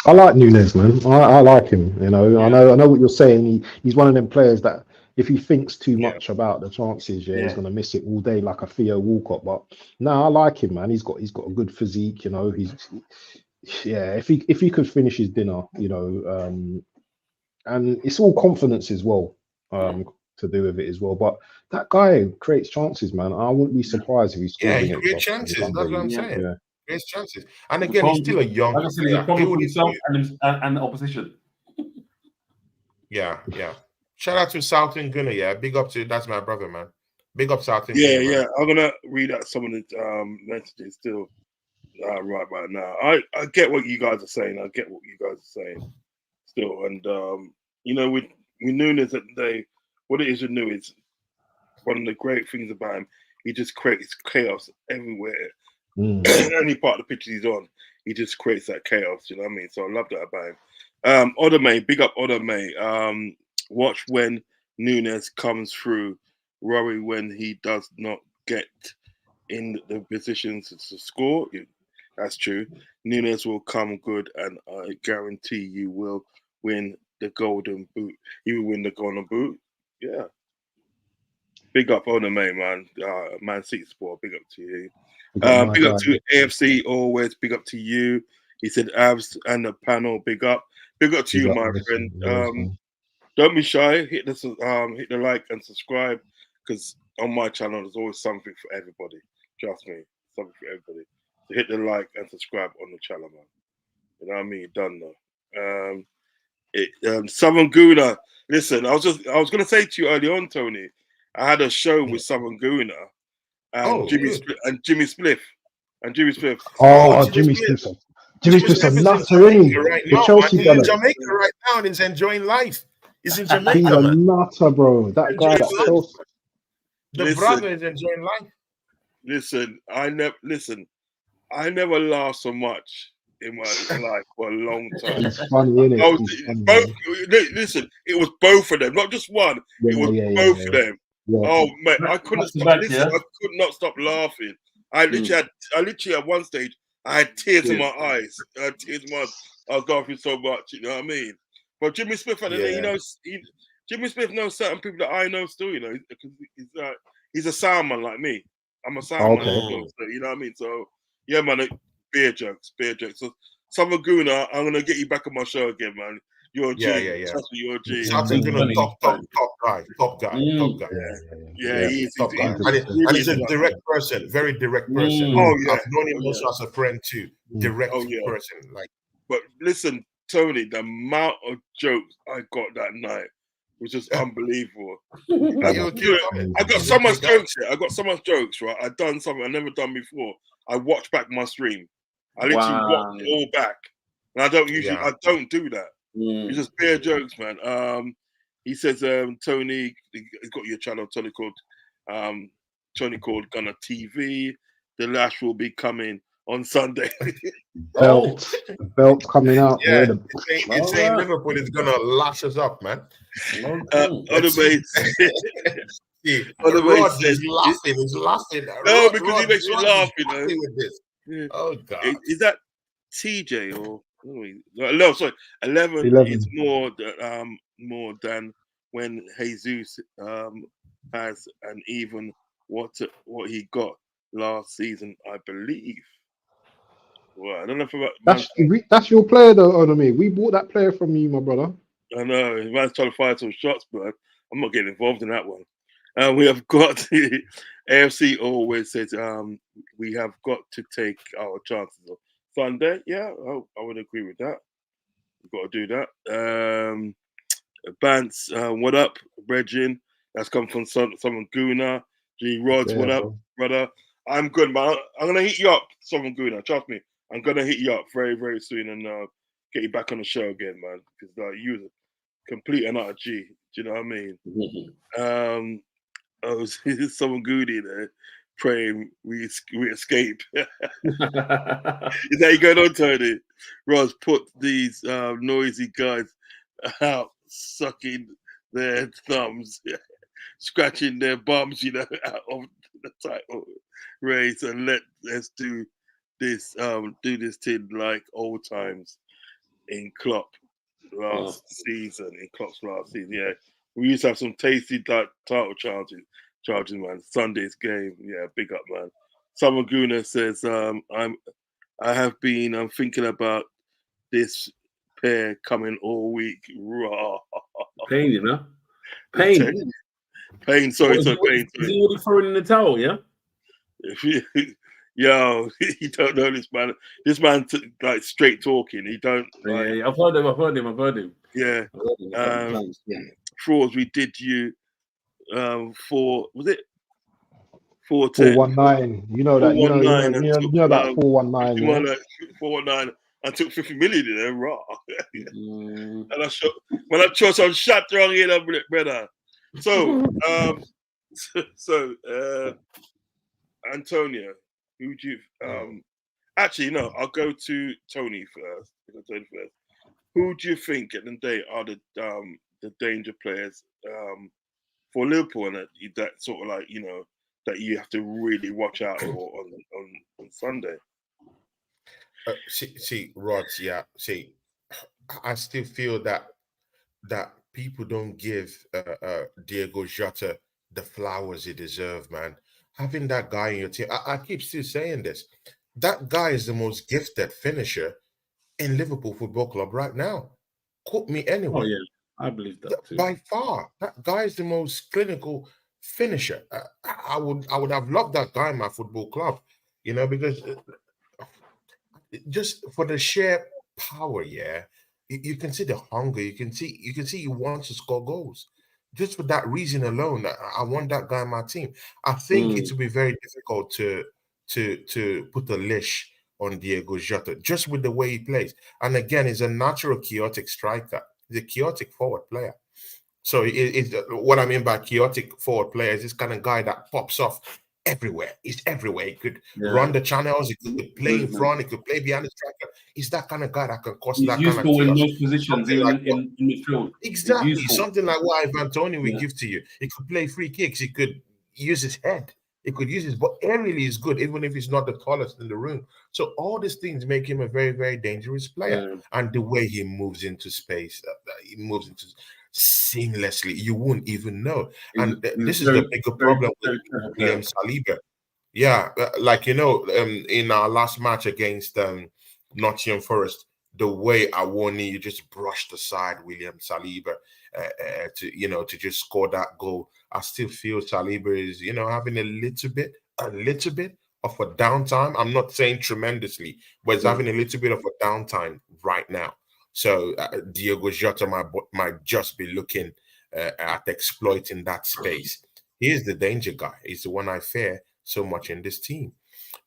I like Nunes, man. I like him. You know, I know what you're saying. He's one of them players that if he thinks too much about the chances, he's gonna miss it all day like a Theo Walcott. But no, I like him, man. He's got a good physique. You know, if he could finish his dinner, you know, and it's all confidence as well. To do with it as well, but that guy creates chances, man. I wouldn't be surprised if he scores. He creates chances. That's what I'm saying. Yeah. Creates chances, and again, he's still a young player. He's a problem for himself and the opposition. Yeah. Shout out to Southern Gunner. Yeah, big up to that's my brother, man. Big up Southern. Yeah. I'm gonna read out some of the messages still right now. I get what you guys are saying. Still, and you know, we knew this that they. What it is with Nunes, one of the great things about him, he just creates chaos everywhere. Any part of the pitch he's on, he just creates that chaos. You know what I mean? So I love that about him. Odome, big up Odome. Watch when Nunes comes through. Worry when he does not get in the positions to score. That's true. Nunes will come good, and I guarantee you will win the golden boot. You will win the golden boot. Yeah. Big up on the man. Man City Sport, big up to you. Big up to AFC, always big up to you. He said Abs and the panel, big up. Big up to you, my friend. don't be shy. Hit the like and subscribe, because on my channel there's always something for everybody. Trust me, something for everybody. So hit the like and subscribe on the channel, man. You know what I mean? Done though. Southern Guna. Listen, I was gonna say to you early on, Tony. I had a show with Southern Guna and Jimmy Spliff. Oh, Jimmy Spliff. Jimmy Spliff's a nutter, isn't he? Right The now, Chelsea he's fella. in Jamaica right now and he's enjoying life. He's in Jamaica, He's a man. nutter, bro. That guy, that Chelsea. The brother is enjoying life. Listen, I never laughed so much in my life for a long time. It's funny, innit? Listen, it was both of them, not just one. It was both of them. Yeah. Oh man, I couldn't stop. Listen, I could not stop laughing. I literally at one stage I had tears in my eyes. I had tears in my eyes. I was laughing so much. You know what I mean? But Jimmy Smith, Jimmy Smith knows certain people that I know still. You know, because he's a sound man like me. I'm a sound man. So, you know what I mean? So yeah, man. Beer jokes. So Southern Guna, I'm gonna get you back on my show again, man. You're a G. Yeah. Trust me, you're a G. Southern Guna, top guy. Yeah, he's top guy. And he's a direct person, very direct person. Oh yeah, I've known him also as a friend too. Direct person, like. But listen, Tony, the amount of jokes I got that night was just unbelievable. I got so much jokes here. I got so much jokes, right? I've done something I've never done before. I watched back my stream. I literally watched it all back. And I don't do that. It's just bare jokes, man. He says, Tony, he's got your channel, Tony called Gunner TV. The lash will be coming on Sunday. Belt coming out. Yeah, it's saying Liverpool is gonna lash us up, man. Otherwise, Rodz is laughing. He's laughing. No, because he makes me laugh, you know. With this. Yeah. Oh God, is that TJ or no? Sorry, 11 is more than when Jesus has, and even what he got last season, I believe. Well, I don't know if that's your player though, Onome. We bought that player from you, my brother. I know, man's trying to fire some shots, but I'm not getting involved in that one. We have got AFC always says we have got to take our chances on Sunday. Yeah, I would agree with that. We've got to do that. Bantz, what up, Regin? That's come from someone Guna. G Rodz, what up, brother? I'm good, man. I'm gonna hit you up, someone Guna. Trust me, I'm gonna hit you up very, very soon and get you back on the show again, man. Because you was a complete and utter G. Do you know what I mean? Someone Goody there praying we escape. Is that you going on, Tony? Roz, put these noisy guys out, sucking their thumbs, scratching their bums, you know, out of the title race, and let's do this thing like old times in Klopp last season. Yeah. We used to have some tasty title charges, man. Sunday's game, yeah, big up, man. Summer Guna says, I'm thinking about this pair coming all week. Raw. Pain, you know? Pain. Sorry, Is Pain. he already throwing in the towel, yeah? Yo, you don't know this man. This man, like, straight talking. He don't. Like, yeah, I've heard him. Yeah. Frauds, we did you for, was it 419? You know that. You know that 419. Yeah. Like 419. I took 50 million in there, raw. And I shot when I chose on shot wrong in a brother. So, Antonio, who do you actually no, I'll go to Tony first. Who do you think at the day are the danger players for Liverpool, and that sort of like, you know, that you have to really watch out for on Sunday? See, Rodz, yeah. See, I still feel that people don't give Diego Jota the flowers he deserves, man. Having that guy in your team, I keep still saying this. That guy is the most gifted finisher in Liverpool Football Club right now. Quote me anyway. Oh yeah, I believe that too. By far, that guy is the most clinical finisher. I would have loved that guy in my football club, because just for the sheer power, yeah. You can see the hunger. You can see he wants to score goals. Just for that reason alone, I want that guy on my team. I think it will be very difficult to put a leash on Diego Jota just with the way he plays. And again, he's a natural chaotic striker. He's a chaotic forward player. So what I mean by chaotic forward player is this kind of guy that pops off everywhere. He's everywhere. He could run the channels. He could play in front. He could play behind the striker. He's that kind of guy that can cause that kind of chaos. He's useful in most positions, even in midfield. Exactly. Something like what Bantz Antoine will give to you. He could play free kicks. He could use his head. He could use his, but aerially is good, even if he's not the tallest in the room. So all these things make him a very, very dangerous player. And the way he moves into space, he moves into seamlessly, you won't even know. And this is the bigger problem with William Saliba. Yeah, in our last match against Nottingham Forest, the way Awoni just brushed aside William Saliba to just score that goal. I still feel Saliba is having a little bit of a downtime. I'm not saying tremendously, but he's having a little bit of a downtime right now. So Diego Jota might just be looking at exploiting that space. He is the danger guy. He's the one I fear so much in this team.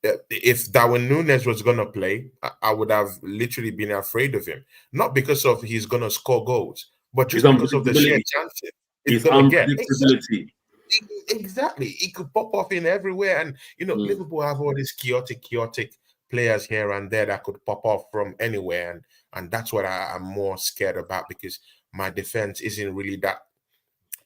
If Darwin Núñez was going to play, I would have literally been afraid of him. Not because of he's going to score goals, but just because of the sheer chances. His unpredictability. Exactly. He could pop off in everywhere. And, Liverpool have all these chaotic players here and there that could pop off from anywhere. And that's what I'm more scared about, because my defense isn't really that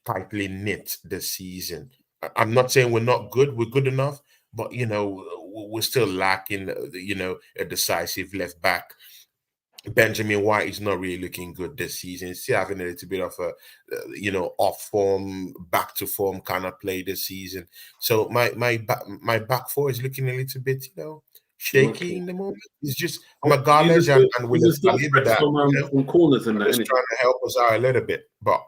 tightly knit this season. I'm not saying we're not good. We're good enough. But, we're still lacking, a decisive left back. Benjamin White is not really looking good this season. He's still having a little bit of a, off form, back to form kind of play this season. So my back four is looking a little bit, shaky in the moment. It's just Magalhaes and William Saliba that from corners and just trying to help us out a little bit. But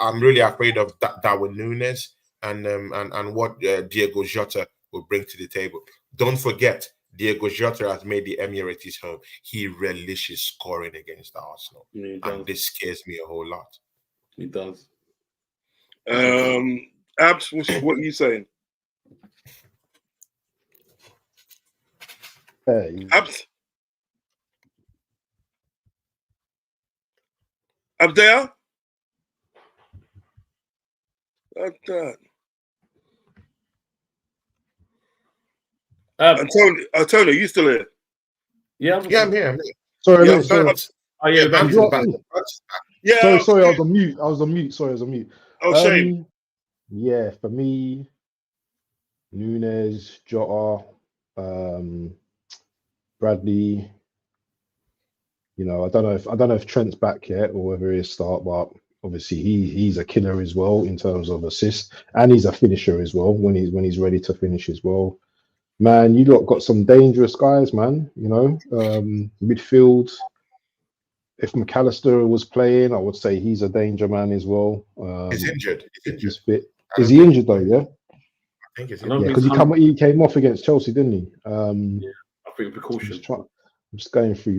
I'm really afraid of Darwin Núñez and what Diego Jota will bring to the table. Don't forget, Diego Jota has made the Emirates his home. He relishes scoring against Arsenal. And this scares me a whole lot. He does. Abs, what are you saying? Abs? Abdea? Antonio, you still here? Yeah, I'm here. Sorry, yeah, sorry. Bantz. Oh, yeah, Yeah. Sorry, I was on mute. Sorry, I was on mute. Oh, shame. Yeah, for me, Núñez, Jota, Bradley. I don't know if Trent's back yet or whether he'll start, but obviously he's a killer as well in terms of assists, and he's a finisher as well when he's ready to finish as well. Man, you lot got some dangerous guys, man. Midfield. If McAllister was playing, I would say he's a danger man as well. He's injured. He's fit. Is he injured though? Yeah. I think he's injured. Because he came off against Chelsea, didn't he? I think precaution. I'm just going through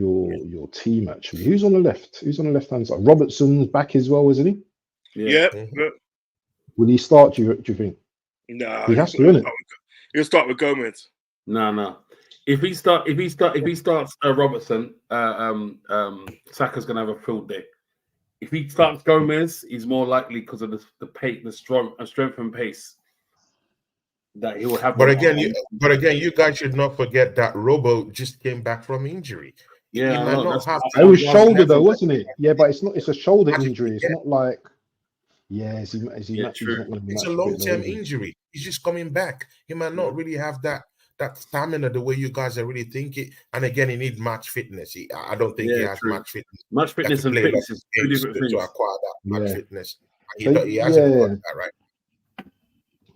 your team actually. Who's on the left? Who's on the left hand side? Robertson's back as well, isn't he? Yeah. Will he start? Do you think? No, he has to, isn't it? He'll start with Gomez. No. If he starts Robertson, Saka's gonna have a field day. If he starts Gomez, he's more likely because of the pace, the strength and pace that he will have. But again, you guys should not forget that Robo just came back from injury. Yeah, it was shoulder though, wasn't it? Yeah, but it's not. It's a shoulder injury. It's not like. Yeah, is he true. It's a long-term injury. He's just coming back. He might not really have that stamina the way you guys are really thinking. And again, he needs match fitness. I don't think he has match fitness. Match fitness and fitness is two different things. To acquire that match fitness. He hasn't got that, right?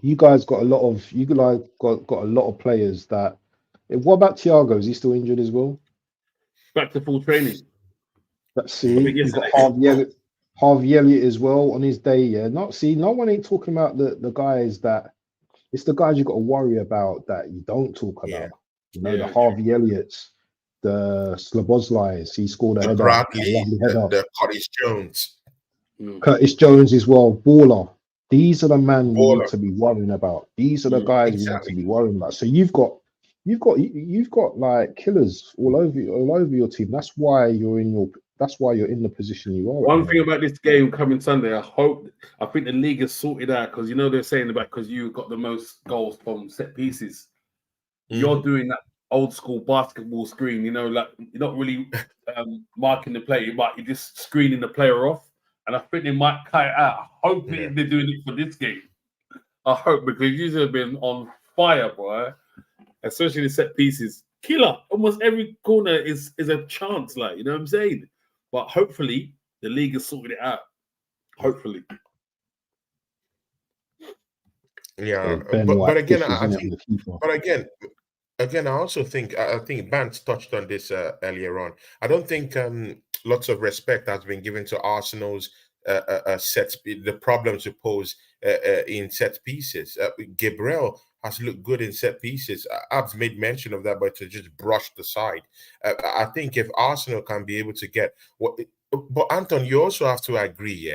You guys got a lot of players that. What about Thiago? Is he still injured as well? Back to full training. Let's see. You've got Harvey Elliott as well on his day. Yeah, no one ain't talking about the guys that. It's the guys you got to worry about that you don't talk about. The Harvey Elliott's, the Slobozlais. He scored a The header, Bradley, a lovely header. the Curtis Jones. Curtis Jones as well, Baller. These are the men we Baller. need to be worrying about. These are the guys we need to be worrying about. So you've got like killers all over your team. That's why you're in the position you are. One thing about this game coming Sunday, I think the league is sorted out because they're saying about because you got the most goals from set pieces. You're doing that old school basketball screen, like you're not really marking the player, but you're just screening the player off. And I think they might cut it out. I hope they're doing it for this game. I hope, because you have been on fire, boy. Especially the set pieces. Killer. Almost every corner is a chance, like, you know what I'm saying? But hopefully the league has sorted it out. Hopefully. Yeah. But again, I also think Bantz touched on this earlier on. I don't think lots of respect has been given to Arsenal's the problems you pose in set pieces. Gabriel has looked good in set pieces. Abs made mention of that, but to just brushed aside. I think if Arsenal can be able to get but Anton, you also have to agree,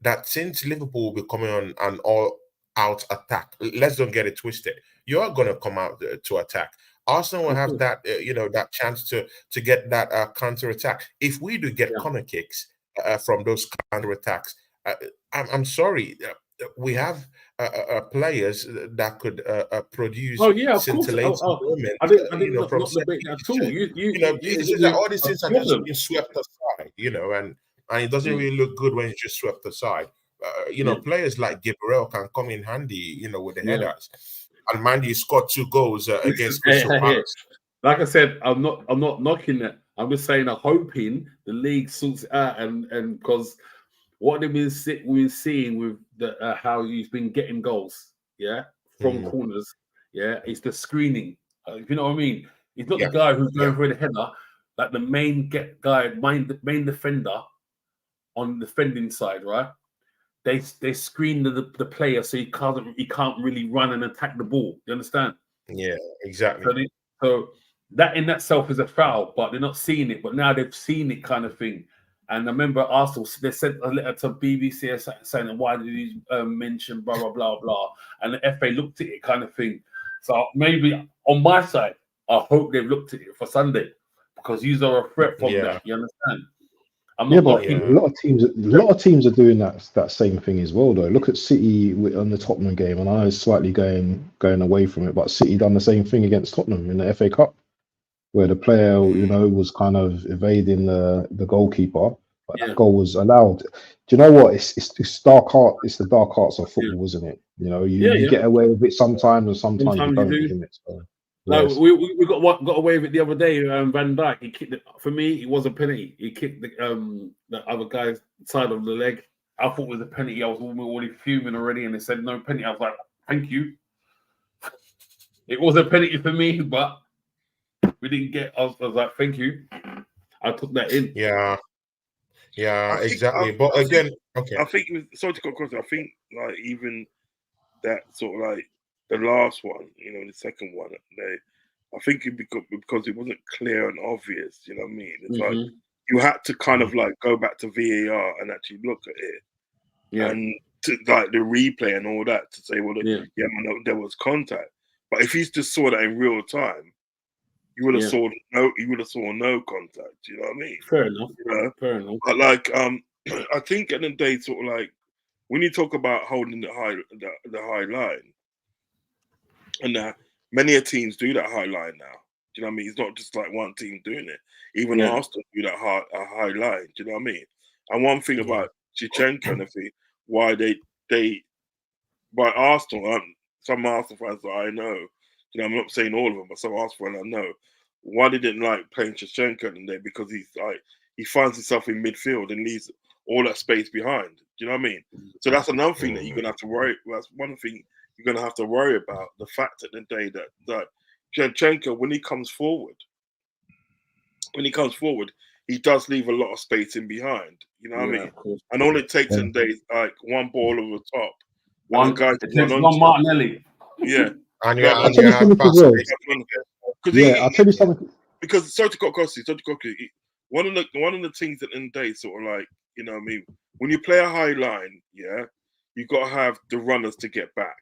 that since Liverpool will be coming on an all-out attack, let's don't get it twisted. You are going to come out to attack. Arsenal will have that, that chance to get that counter attack. If we do get corner kicks from those counter attacks, I'm sorry, we have players that could produce scintillating moments. I didn't not debate that at all. It's just that all these things are just being swept aside, and it doesn't really look good when it's just swept aside. Players like Gabriel can come in handy, with the headers. And mind you, scored 2 goals against Crystal Palace. Like I said, I'm not knocking it. I'm just saying, I'm hoping the league sorts it out, and because what we've been seeing with how he's been getting goals, from corners, it's the screening. You know what I mean? He's not the guy who's going for the header, like the main defender on the defending side, right? They screen the player so he can't really run and attack the ball. You understand? Yeah, exactly. So that in itself is a foul, but they're not seeing it. But now they've seen it, kind of thing. And I remember Arsenal, they sent a letter to BBC saying, "Why did you mention blah blah blah blah?" And the FA looked at it, kind of thing. So maybe on my side, I hope they've looked at it for Sunday, because you are a threat from that. You understand? A lot of teams are doing that same thing as well, though. Look at City on the Tottenham game, and I was slightly going away from it, but City done the same thing against Tottenham in the FA Cup, where the player, was kind of evading the goalkeeper, but that goal was allowed. Do you know what? It's dark art. It's the dark arts of football, isn't it? You get away with it sometimes, and sometimes you don't. Isn't it? So, like we got away with it the other day. Van Dijk, he kicked it. For me, it was a penalty. He kicked the other guy's side of the leg. I thought it was a penalty. I was already fuming already, and they said no penalty. I was like, thank you. It was a penalty for me, but we didn't get. I was like, thank you. I took that in. Yeah, exactly. But again, okay. I think sorry to cut across. I think like even that sort of like the last one, the second one, I think because it wasn't clear and obvious. You know what I mean? It's like you had to kind of like go back to VAR and actually look at it, and to like the replay and all that to say, well, there was contact. But if you just saw that in real time, you would have saw no contact. You know what I mean? Fair enough. Fair enough. But like, I think at the end of the day, sort of like when you talk about holding the high line, and many teams do that high line now. Do you know what I mean? It's not just like one team doing it. Even Arsenal do that high line. Do you know what I mean? And one thing about Zinchenko and everything, why by Arsenal, some Arsenal fans that I know, I'm not saying all of them, but some Arsenal fans I know, why they didn't like playing Zinchenko in there, because he finds himself in midfield and leaves all that space behind. Do you know what I mean? So that's another thing that you're gonna have to worry. That's one thing you're gonna have to worry about. The fact at the day that Zinchenko, when he comes forward, he does leave a lot of space in behind. You know what I mean? Of course. And all it takes in days like one ball over the top. One guy it takes one Martinelli. Yeah. And I'll tell you something as well. Yeah, I'll tell you something. Because sorry to cut across you, one of the things that in day sort of like, you know what I mean, when you play a high line, yeah, you gotta have the runners to get back.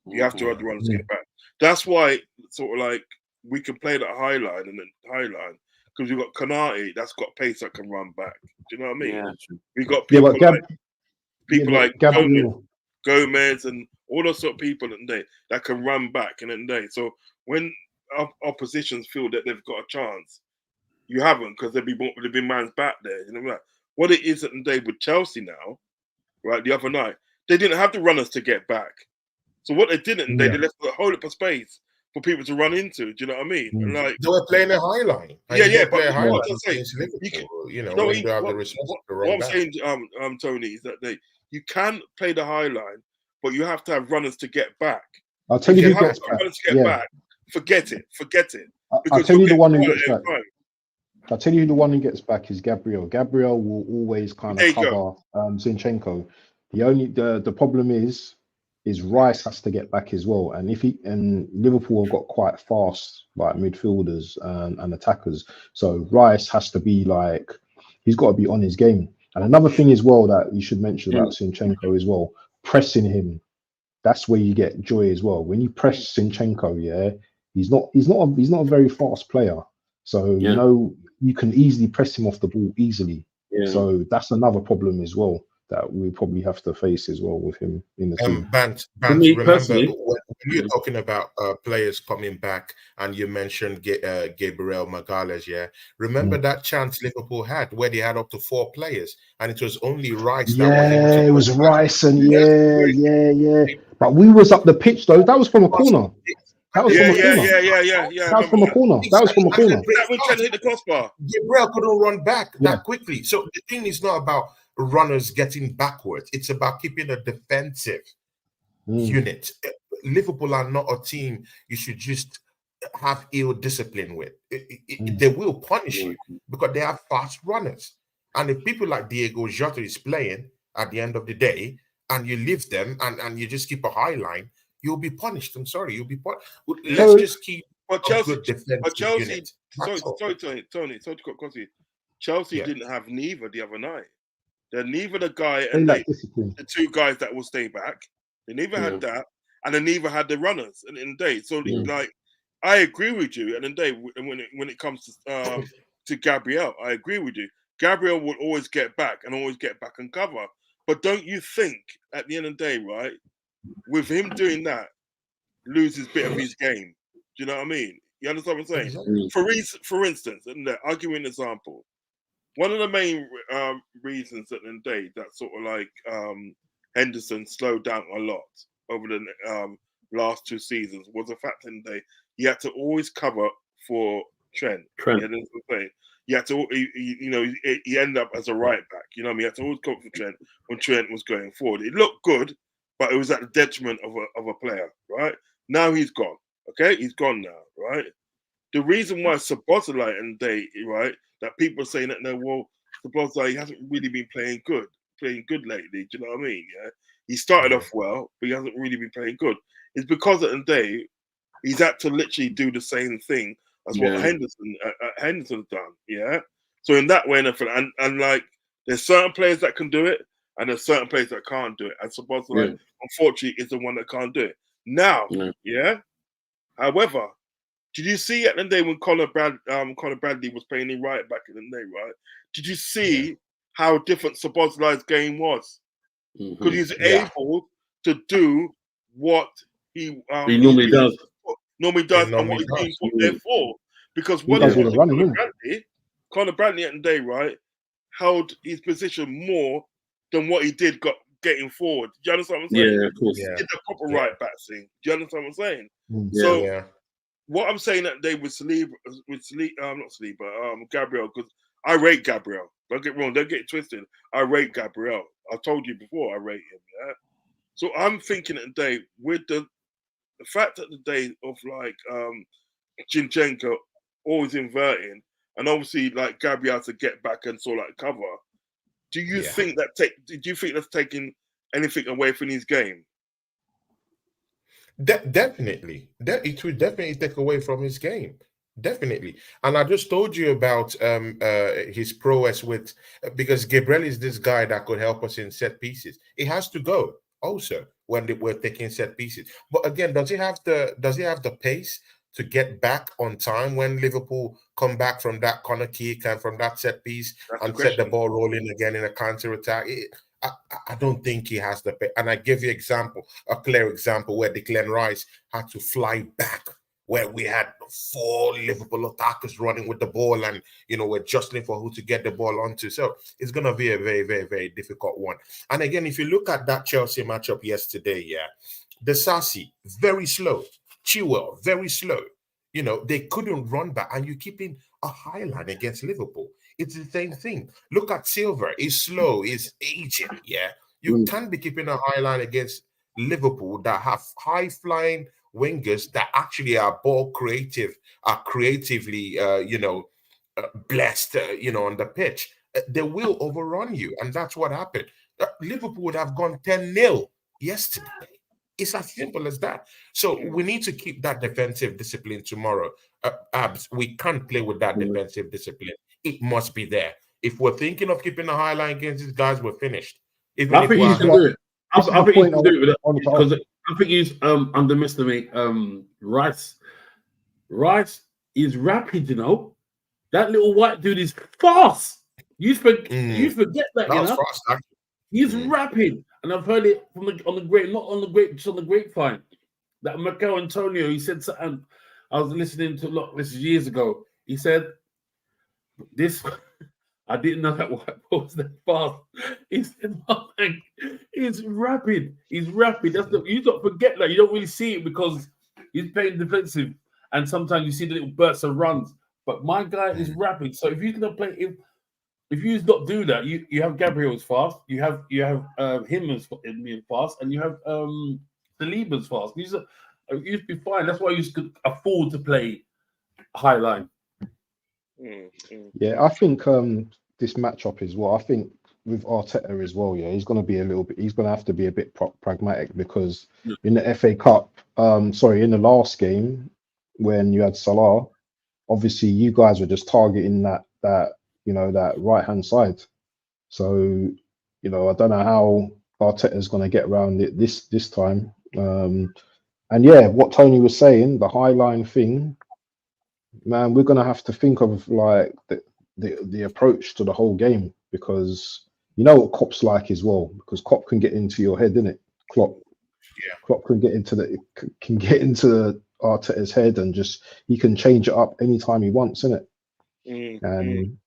You have to have the runners to get back. That's why sort of like we can play that high line and then high line because we've got Kanate that's got pace that can run back. Do you know what I mean? Yeah. We got people like Gabriel. Gomez and all those sort of people that can run back in the day. So when oppositions feel that they've got a chance, you haven't because they've been man's back there. You know like what it is at the day with Chelsea now, right? The other night they didn't have the runners to get back. So what they didn't, they left a whole heap of space for people to run into. Do you know what I mean? And like they were playing a high line. Yeah. But what I'm saying, what I'm saying, Tony, is that you can play the high line, but you have to have runners to get back. I'll tell you who gets back. Runners to get back. Forget it. I'll tell you the one who gets back. I'll tell you who the one who gets back is Gabriel. Gabriel will always kind of cover Zinchenko. The problem is Rice has to get back as well. And Liverpool have got quite fast like midfielders and attackers. So Rice has to be like, he's got to be on his game. And another thing as well that you should mention about Zinchenko as well, pressing him. That's where you get joy as well. When you press Zinchenko, he's not a very fast player. So you can easily press him off the ball easily. Yeah. So that's another problem as well that we probably have to face as well with him in the team. Bantz, remember when you're talking about players coming back and you mentioned Gabriel Magalhaes, remember that chance Liverpool had where they had up to 4 players and it was only Rice that was able to it was Rice and yeah. But we was up the pitch though. That was from a corner. That was from a corner. That was from a corner. That was from a corner. When Trent hit the crossbar. Gabriel couldn't run back that quickly. So the thing is not about runners getting backwards. It's about keeping a defensive unit. Liverpool are not a team you should just have ill discipline with. They will punish you because they have fast runners. And if people like Diego Jota is playing at the end of the day and you leave them and you just keep a high line, you'll be punished. I'm sorry, you'll be punished. Let's just keep a good defensive unit. Sorry, Tony. Chelsea didn't have neither the other night. They're neither the guy and the 2 guys that will stay back. They neither had that, and they neither had the runners in the day. So, like, I agree with you. And in the day, when it comes to Gabriel, I agree with you. Gabriel will always get back and cover. But don't you think at the end of the day, right, with him doing that, loses a bit of his game? Do you know what I mean? You understand what I'm saying? For instance, and I'll give you an example. One of the main reasons that in the day that sort of like Henderson slowed down a lot over the last 2 seasons was the fact that he had to always cover for Trent. You had to, he ended up as a right back. You know what I mean? He had to always cover for Trent when Trent was going forward. It looked good, but it was at the detriment of a player, right? Now he's gone. Okay, he's gone now, right? The reason why Szoboszlai and right, that people are saying that Szoboszlai hasn't really been playing good lately. Do you know what I mean? Yeah, he started off well, but he hasn't really been playing good. It's because at the day he's had to literally do the same thing as what Henderson's done. Yeah. So in that way, and like there's certain players that can do it, and there's certain players that can't do it. And Szoboszlai, unfortunately, is the one that can't do it now. Yeah. However, did you see at the day when Conor Bradley was playing in right back in the day, right? Did you see how different Szoboszlai's game was? Because he's able to do what he normally does. And what he's being put there for. Because Conor Bradley at the day, right, held his position more than what he did getting forward. Do you understand what I'm saying? Yeah, of course. He did the proper right back thing. Do you understand what I'm saying? So what I'm saying that day with Gabriel, because I rate Gabriel. Don't get wrong, don't get it twisted. I rate Gabriel. I told you before I rate him, yeah. So I'm thinking that day with the fact that the day of like Zinchenko always inverting and obviously like Gabriel to get back and sort of cover. Do you think that do you think that's taking anything away from his game? Definitely. It will definitely take away from his game. Definitely. And I just told you about his prowess with because Gabriel is this guy that could help us in set pieces. He has to go also when we're taking set pieces. But again, does he have the pace to get back on time when Liverpool come back from that corner kick and from that set piece and set the ball rolling again in a counter attack? I don't think he has the pace. And I give you a clear example where Declan Rice had to fly back, where we had 4 Liverpool attackers running with the ball and, we're jostling for who to get the ball onto. So it's going to be a very, very, very difficult one. And again, if you look at that Chelsea matchup yesterday, the Sassy, very slow. Chilwell, very slow. They couldn't run back, and you're keeping a high line against Liverpool. It's the same thing. Look at Silver. He's slow. He's aging. You can't be keeping a high line against Liverpool that have high-flying wingers that actually are ball creative, are creatively, blessed, on the pitch. They will overrun you, and that's what happened. Liverpool would have gone 10-0 yesterday. It's as simple as that. So we need to keep that defensive discipline tomorrow. Abs, we can't play with that defensive discipline. It must be there. If we're thinking of keeping a high line against these guys, we're finished. I think he's do it. I think he can do it because I think he's underestimate Rice. Rice is rapid, That little white dude is fast. You forget that, fast, he's rapid. And I've heard it from on the grapevine. That Bantz Antoine, he said something. I was listening to this is years ago. He said, "This, I didn't know that white boy was that fast." He said, "Oh, he's rapid. He's rapid." You don't forget that. You don't really see it because he's playing defensive, and sometimes you see the little bursts of runs. But my guy is rapid. So if he's gonna play, if you not do that, you have Gabriel's fast, you have him as being fast, and you have Saliba's fast. You'd be fine. That's why you could afford to play high line. Yeah, I think this matchup is I think with Arteta as well. Yeah, he's going to be he's going to have to be a bit pragmatic because in the FA Cup, in the last game when you had Salah, obviously you guys were just targeting that right hand side. So I don't know how Arteta's going to get around it this time. And what Tony was saying, the high line thing, man, we're going to have to think of like the approach to the whole game because what Klopp's like as well, because Klopp can get into your head, innit? Klopp can get into Arteta's head and he can change it up anytime he wants, innit? And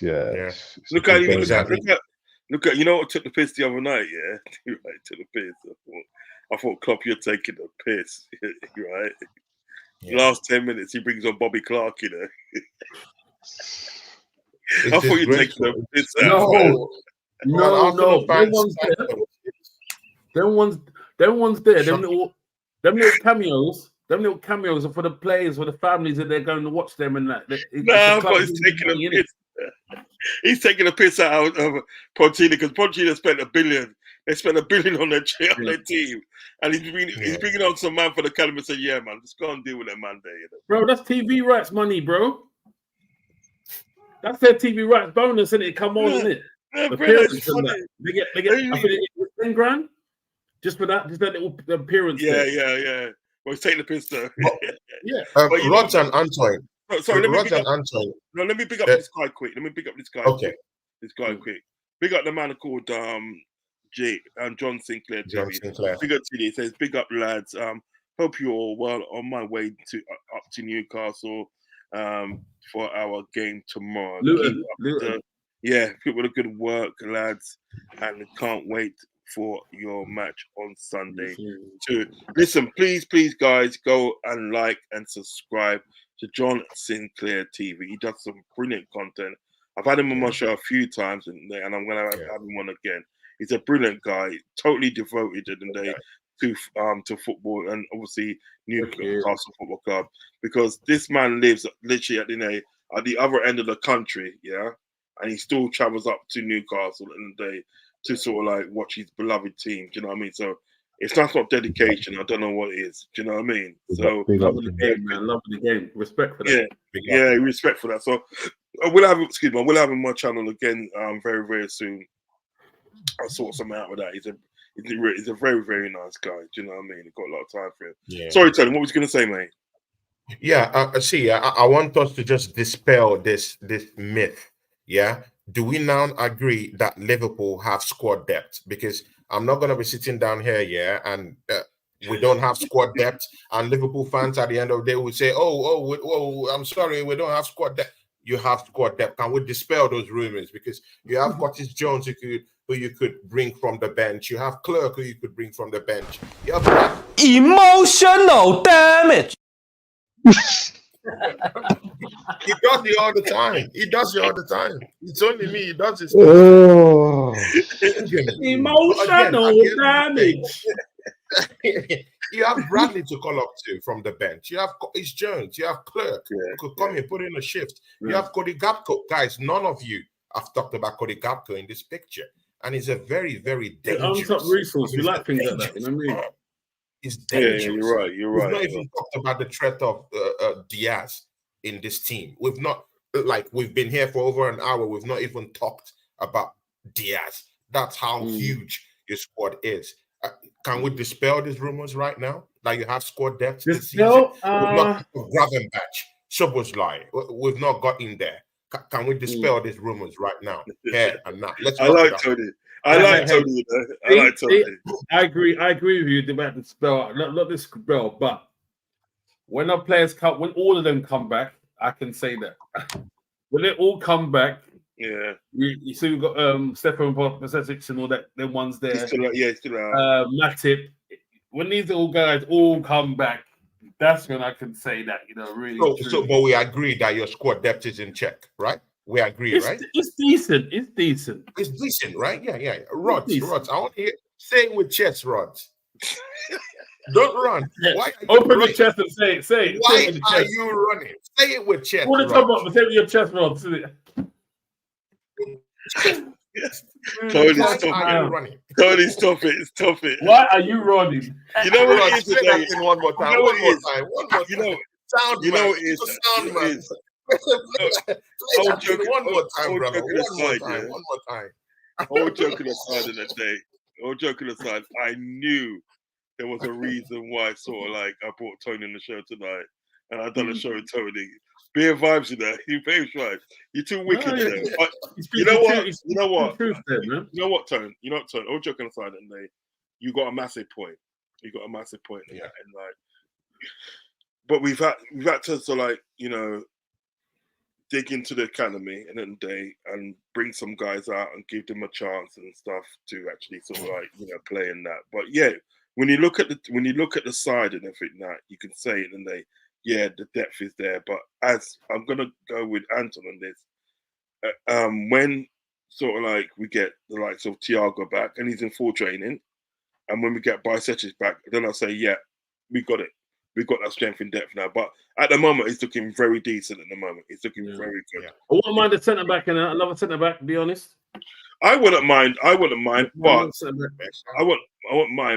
look at what took the piss the other night, right, took the piss. I thought Klopp, you're taking the piss, right? Last 10 minutes, he brings on Bobby Clark, I thought you were taking the piss out. No. Them ones there. Them little cameos. Them little cameos are for the players, for the families that they're going to watch them and that. But he's taking a piss. He's taking a piss out of Pochettino because Pochettino spent $1 billion. They spent $1 billion on their team, and he's bringing on some man for the academy and say, "Yeah, man, just go and deal with that man there." Bro, that's TV rights money, bro. That's their TV rights bonus, isn't it? Come on, isn't it? The appearance and that. They get I think they get 10 grand just for that little appearance. Yeah. Well, he's taking the piss though. Rodz and Antoine. Sorry, let me pick up. Antoine. No, let me pick up this guy quick. Okay. This guy quick. Big up the man called John Sinclair. Big up to you. It says, "Big up lads. Hope you're all well. On my way up to Newcastle for our game tomorrow. Luton. Keep with a good work, lads, and can't wait for your match on Sunday too. Listen, please, guys, go and like and subscribe to John Sinclair TV. He does some brilliant content. I've had him on my show a few times, and I'm going to have him on again. He's a brilliant guy, totally devoted to football and obviously Newcastle Football Club, because this man lives literally at the other end of the country, yeah, and he still travels up to Newcastle in the day to sort of like watch his beloved team. Do you know what I mean? So if that's not dedication, I don't know what is. Do you know what I mean? So loving the game, man, loving the game. Respect for that. Yeah, respect for that. So we'll have him on my channel again very, very soon. I'll sort something out with that. He's a very, very nice guy. Do you know what I mean? He's got a lot of time for him. Yeah. Sorry, Tony, what was you going to say, mate? Yeah, I want us to just dispel this myth. Yeah, do we now agree that Liverpool have squad depth? Because I'm not going to be sitting down here, and we don't have squad depth, and Liverpool fans at the end of the day will say, "Oh, I'm sorry, we don't have squad depth." You have squad depth. Can we dispel those rumors? Because you have Curtis Jones who you could bring from the bench. You have Clerk who you could bring from the bench. You have emotional damage. He does it all the time. It's only me. He does it. Emotional damage. You have Bradley to call up to from the bench. You have Curtis Jones. You have Clerk who could come in, put in a shift. You have Cody Gakpo. Guys, none of you have talked about Cody Gakpo in this picture. And he's a very, very dangerous resource. We like things like that. You know what I mean? It's dangerous. Yeah, you're right. We've not even talked about the threat of Diaz in this team. We've been here for over an hour. We've not even talked about Diaz. That's how huge your squad is. Can we dispel these rumors right now that you have squad depth this season? We've not Gravenberch, Szoboszlai. We've not got in there. Can we dispel these rumors right now? Here and now. I like Tony. I like Tony. I agree with you about the spell. Not the spell, but when our players come, when all of them come back, I can say that. When they all come back, you see we've got Stefan Pasecic and all that. Them ones there. He's still out. Matip. When these all guys all come back, that's when I can say that, really. But we agree that your squad depth is in check, right? We agree, right? It's decent. It's decent, right? Yeah. Rodz. I want to hear. Say it with chest, Rodz. Don't run. Why open your chest and say it. Why are you running? Say it with chest. What are you talking about? Say it with your chest, Rodz. Tony, stop it. Why are you running? You know what it is today? One more time. You know what it is? Sound man. One more time, brother. One more time. All joking aside, I knew there was a reason why sort of like I brought Tony on the show tonight, and I done a show with Tony. Beer vibes, you beer vibes. You're too wicked there. But you know what, Tony? All joking aside, and you got a massive point. In that, and like, but we've had to sort of like, dig into the academy and bring some guys out and give them a chance and stuff to actually sort of like, play in that. But yeah, when you look at the side and everything that you can say it and the depth is there. But as I'm gonna go with Anton on this, when sort of like we get the likes of Thiago back and he's in full training, and when we get Bicetic back, then I'll say, yeah, we got it. We've got that strength in depth now. But at the moment, he's looking very decent. At the moment, he's looking very good. I wouldn't mind a centre back and another centre back. To be honest, I wouldn't mind. But I wouldn't mind.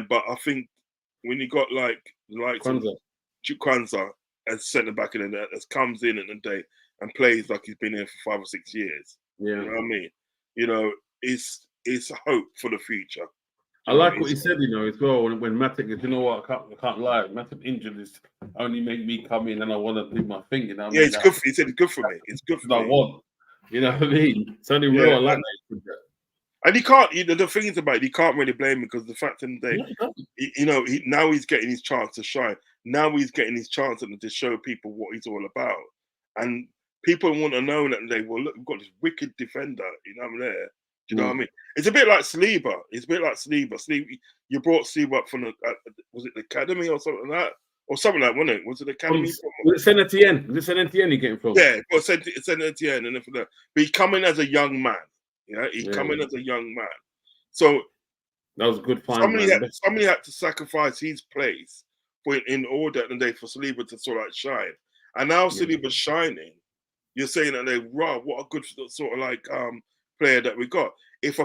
But I think when you got like Kwanzaa as centre back in there, as comes in the day and plays like he's been here for 5 or 6 years. Yeah, you know what I mean. It's hope for the future. I like what he said, as well. When Matip, what? I can't lie. Matip injured is only make me come in and I want to do my thing. It's good. He said it's good for me. It's good for me. I want. You know what I mean? It's only real. I like that. And he can't. The thing is about it, he can't really blame him because the fact that now he's getting his chance to shine. Now he's getting his chance to show people what he's all about, and people want to know that look, we've got this wicked defender. There. Do you know what I mean? It's a bit like Saliba. Saliba, you brought Saliba up from was it the academy or something like that? Or something like that, wasn't it? Was it the academy? Was it Saint Etienne? Was it Saint Etienne you getting from? Yeah, but Saint Etienne and everything. But he's coming as a young man. He's coming as a young man. So that was a good find. Somebody had to sacrifice his place in order for Saliba to sort of like shine. And now Saliba's shining. you're saying that they, wow, what a good sort of like player that we got. If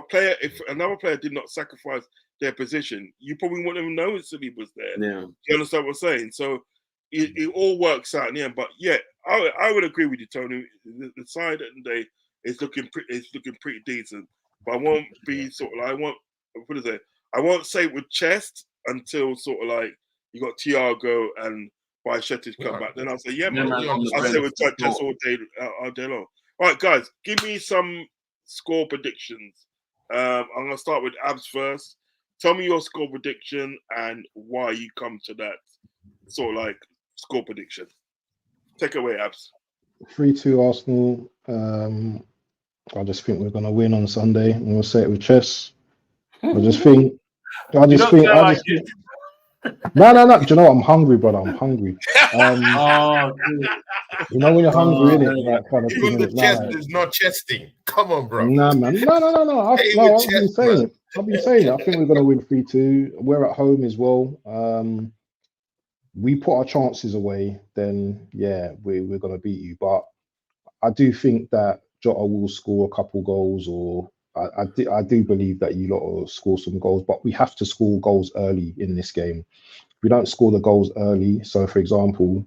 another player did not sacrifice their position, you probably wouldn't even know Silly was there. Yeah. Do you understand what I'm saying? So it all works out in the end. But yeah, I would agree with you, Tony. The side at the day is looking pretty decent. But I won't be sort of like, I won't say with chest until sort of like you got Thiago and Bajcetic come back. Then I'll say, yeah, man. I'll say with chest all day long. All right, guys, give me some score predictions. I'm going to start with Abs first. Tell me your score prediction and why you come to that sort of like score prediction. Take it away, Abs. 3-2 Arsenal. I just think we're going to win on Sunday. I'm going to say it with chess. I just think. No. Do you know what? I'm hungry, brother. I'm hungry. You know when you're hungry, innit? That kind of even thing. the chest is not chesting. Come on, bro. Nah, man. No. I've been saying it. I think we're going to win 3-2. We're at home as well. We put our chances away, then yeah, we're going to beat you. But I do think that Jota will score a couple goals, or I do believe that you lot will score some goals. But we have to score goals early in this game. If we don't score the goals early, so for example,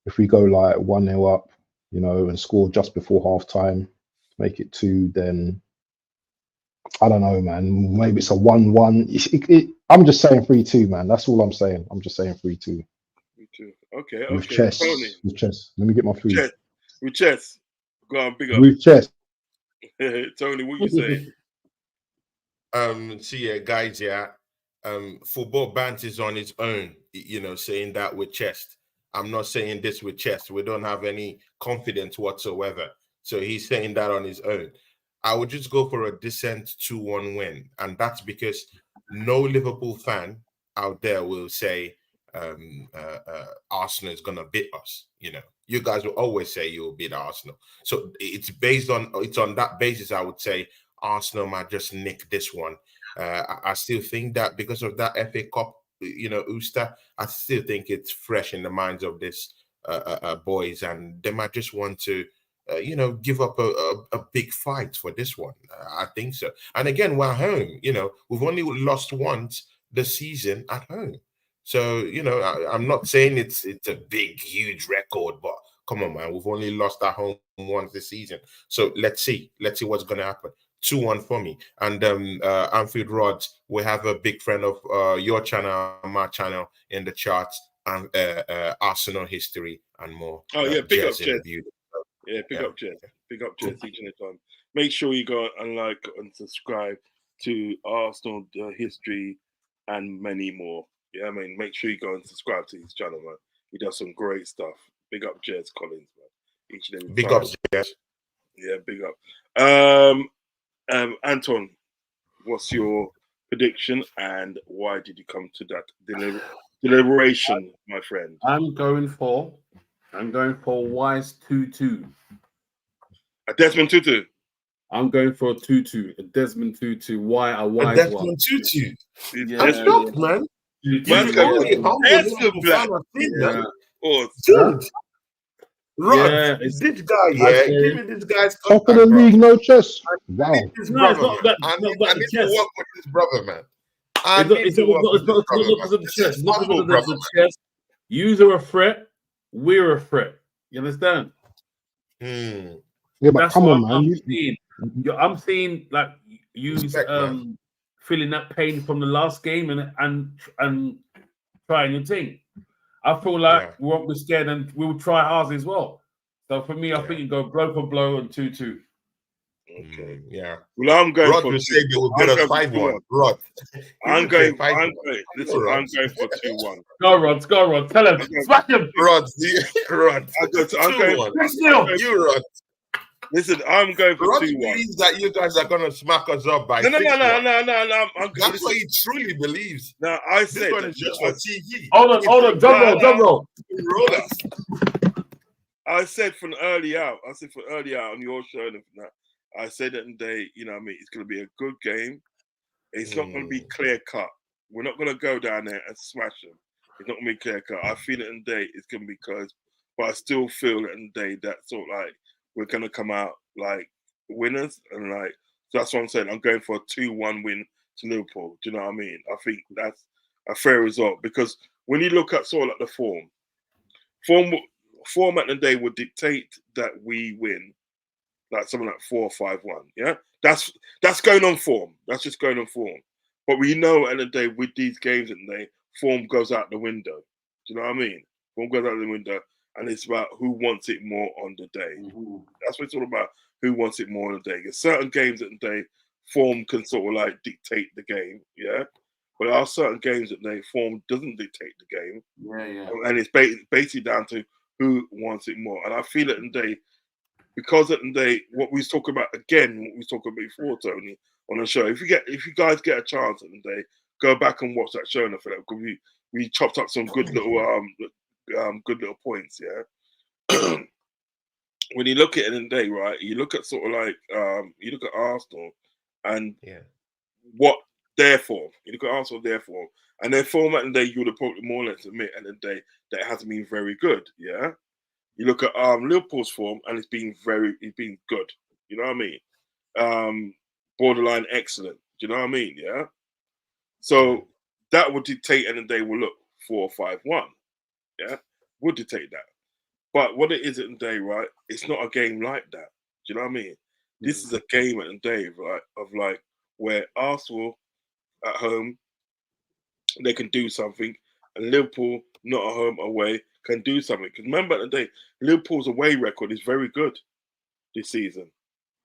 if we go like 1-0 up, and score just before half time, make it 2, then I don't know, man. Maybe it's a 1-1. I'm just saying 3-2, man. That's all I'm saying. I'm just saying 3-2. Okay. With chess. Tony. With chess. Let me get my food. With chess. Go on, big up. With chess. Tony, what you saying? Guys, football Bantz is on its own, saying that with chest. I'm not saying this with chest. We don't have any confidence whatsoever. So he's saying that on his own. I would just go for a decent 2-1 win. And that's because no Liverpool fan out there will say Arsenal is going to beat us. You guys will always say you will beat Arsenal. So it's on that basis, I would say Arsenal might just nick this one. I still think that because of that FA Cup, Uster, I still think it's fresh in the minds of this boys, and they might just want to give up a big fight for this one. I think so. And again, we're home. We've only lost once this season at home. So, I'm not saying it's a big, huge record, but come on, man. We've only lost at home once this season. So let's see. Let's see what's going to happen. 2-1 for me. And Anfield Rodz, we have a big friend of your channel, my channel in the charts, and Arsenal history and more. Oh, yeah, big up, Jed. Yeah, big up, Jed. Big up, Jed, each and every time. Make sure you go and like and subscribe to Arsenal history and many more. Yeah, make sure you go and subscribe to his channel, man. He does some great stuff. Big up, Jez Collins, man. Each and every big time. up, Jez. Yeah, big up. Anton, what's your prediction and why did you come to that deliberation, my friend? I'm going for Wise 2-2. A Desmond Tutu. I'm going for a 2-2. A Desmond Tutu. Why a Wise a Desmond one? Tutu. Yeah, I'm shocked, man. Man's Rod, this guy, give me this guy's top of the league, no chess. Wow. I need to work with this brother, man. It's not because of the chess. Not because of the chess. You're a threat. We're a threat. You understand? Yeah, but come on, man. I'm seeing like you feeling that pain from the last game and trying your thing. I feel like we won't be scared and we'll try ours as well. So for me, I think you go blow for blow and 2-2. Okay. Yeah. Well, I'm going Rod for will say they will get us 5-1. Rod. I'm going for 2-1. Go, Rod. Tell him. Smack him. Rod. I'm going. You, Rod. Listen, I'm going for 2-1. believes that you guys are going to smack us up by 6-1. No. That's what he truly believes. No, I said this one is just for TV. Hold on. Drum roll. I said from early out on your show and that. I said that today, it's going to be a good game. It's not going to be clear cut. We're not going to go down there and smash them. It's not going to be clear cut. I feel it today it's going to be close, but I still feel it today that sort of like we're gonna come out like winners, and like so that's what I'm saying. I'm going for a 2-1 win to Liverpool. Do you know what I mean? I think that's a fair result because when you look at sort of like the form at the day would dictate that we win, like something like 4 or 5-1. Yeah, that's going on form. That's just going on form. But we know at the day with these games at the day, form goes out the window. Do you know what I mean? Form goes out the window, and it's about who wants it more on the day. That's what it's all about. Who wants it more on the day? There's certain games at the day, form can sort of like dictate the game. Yeah. But there are certain games that form doesn't dictate the game. Yeah. And it's basically down to who wants it more. And I feel it today because at the day, what we was talking about again, what we was talking about before, Tony, on the show. If you guys get a chance at the day, go back and watch that show and for that because we chopped up some good little points. Yeah. When you look at it in the day, right? You look at sort of like you look at Arsenal and what their form. You look at Arsenal, their form, and their form at the day, you would have probably more or less admit at the day that it hasn't been very good. Yeah. You look at Liverpool's form, and it's been good. You know what I mean? Borderline excellent. Do you know what I mean? Yeah. So that would dictate, and the day will look 4 or 5-1. Yeah, would dictate that. But what it is at the day, right? It's not a game like that. Do you know what I mean? This is a game at the day, right? Of like where Arsenal at home they can do something, and Liverpool not at home away can do something. Because remember at the day, Liverpool's away record is very good this season.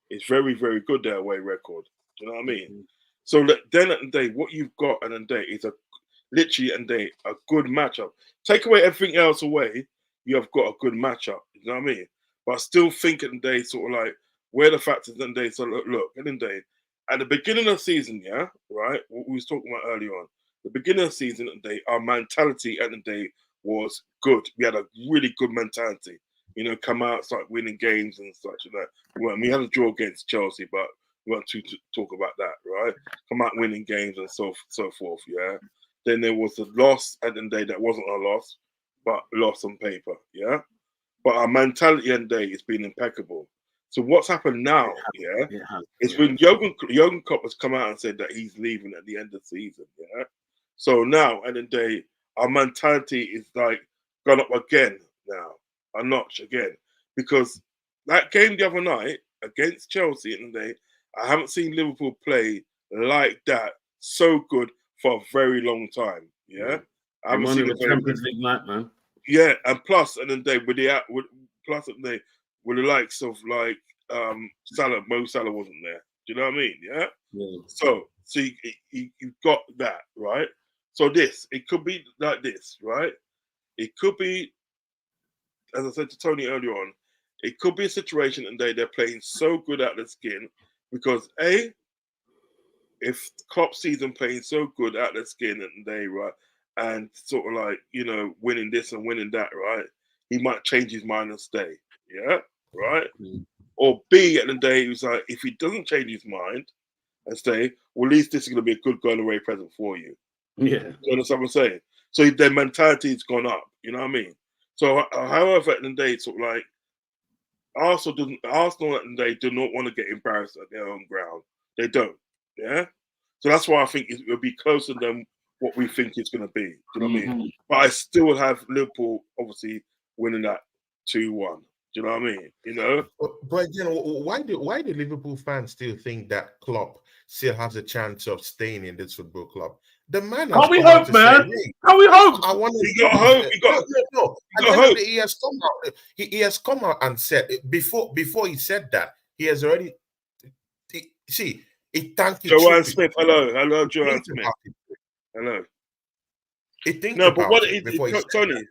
It's very, very good their away record. Do you know what I mean? So then at the day, what you've got at the day is literally at the day a good matchup. Take away everything else away, you have got a good matchup. You know what I mean? But I still think at the day, sort of like where the factors at the day. So look at the day, at the beginning of the season, yeah, right. What we was talking about earlier on, the beginning of the season at the day, our mentality at the day was good. We had a really good mentality. You know, come out, start winning games and such and that. Well, we had a draw against Chelsea, but we want to talk about that, right? Come out winning games and so forth, yeah. Then there was a loss at the day that wasn't a loss, but loss on paper, yeah. But our mentality at the day has been impeccable. So what's happened now, it's when Jurgen Klopp has come out and said that he's leaving at the end of the season, yeah. So now at the day, our mentality is like gone up again now, a notch again, because that game the other night against Chelsea in the day, I haven't seen Liverpool play like that so good for a very long time. Yeah, I haven't seen the Champions League night, man. Yeah, and plus, and then they with the likes of like Salah, Mo Salah wasn't there. Do you know what I mean? Yeah. So you've got that right. So it could be like this, right? It could be, as I said to Tony earlier on, it could be a situation and they're playing so good out of the skin because if Klopp sees them playing so good out of the skin and they right and sort of like winning this and winning that, right? He might change his mind and stay, yeah, right? Or B at the day, he was like, if he doesn't change his mind and stay, well, at least this is going to be a good going away present for you. Yeah, you understand what I'm saying? So their mentality's gone up. You know what I mean? So, however, at the day, it's sort of like Arsenal at the day do not want to get embarrassed at their own ground. They don't. Yeah. So that's why I think it will be closer than what we think it's going to be. Do you know what I mean? But I still have Liverpool obviously winning that 2-1. Do you know what I mean? You know. But why do Liverpool fans still think that Klopp still has a chance of staying in this football club? The man. Can we hope, man? Can we hope? I want to. You got hope. You got no. Hope. He has come out. He has come out and said before he said that he has already. He thanked you. Joanne Smith. Hello, Joanne Smith. Hello. He thinks no, but what before Tony.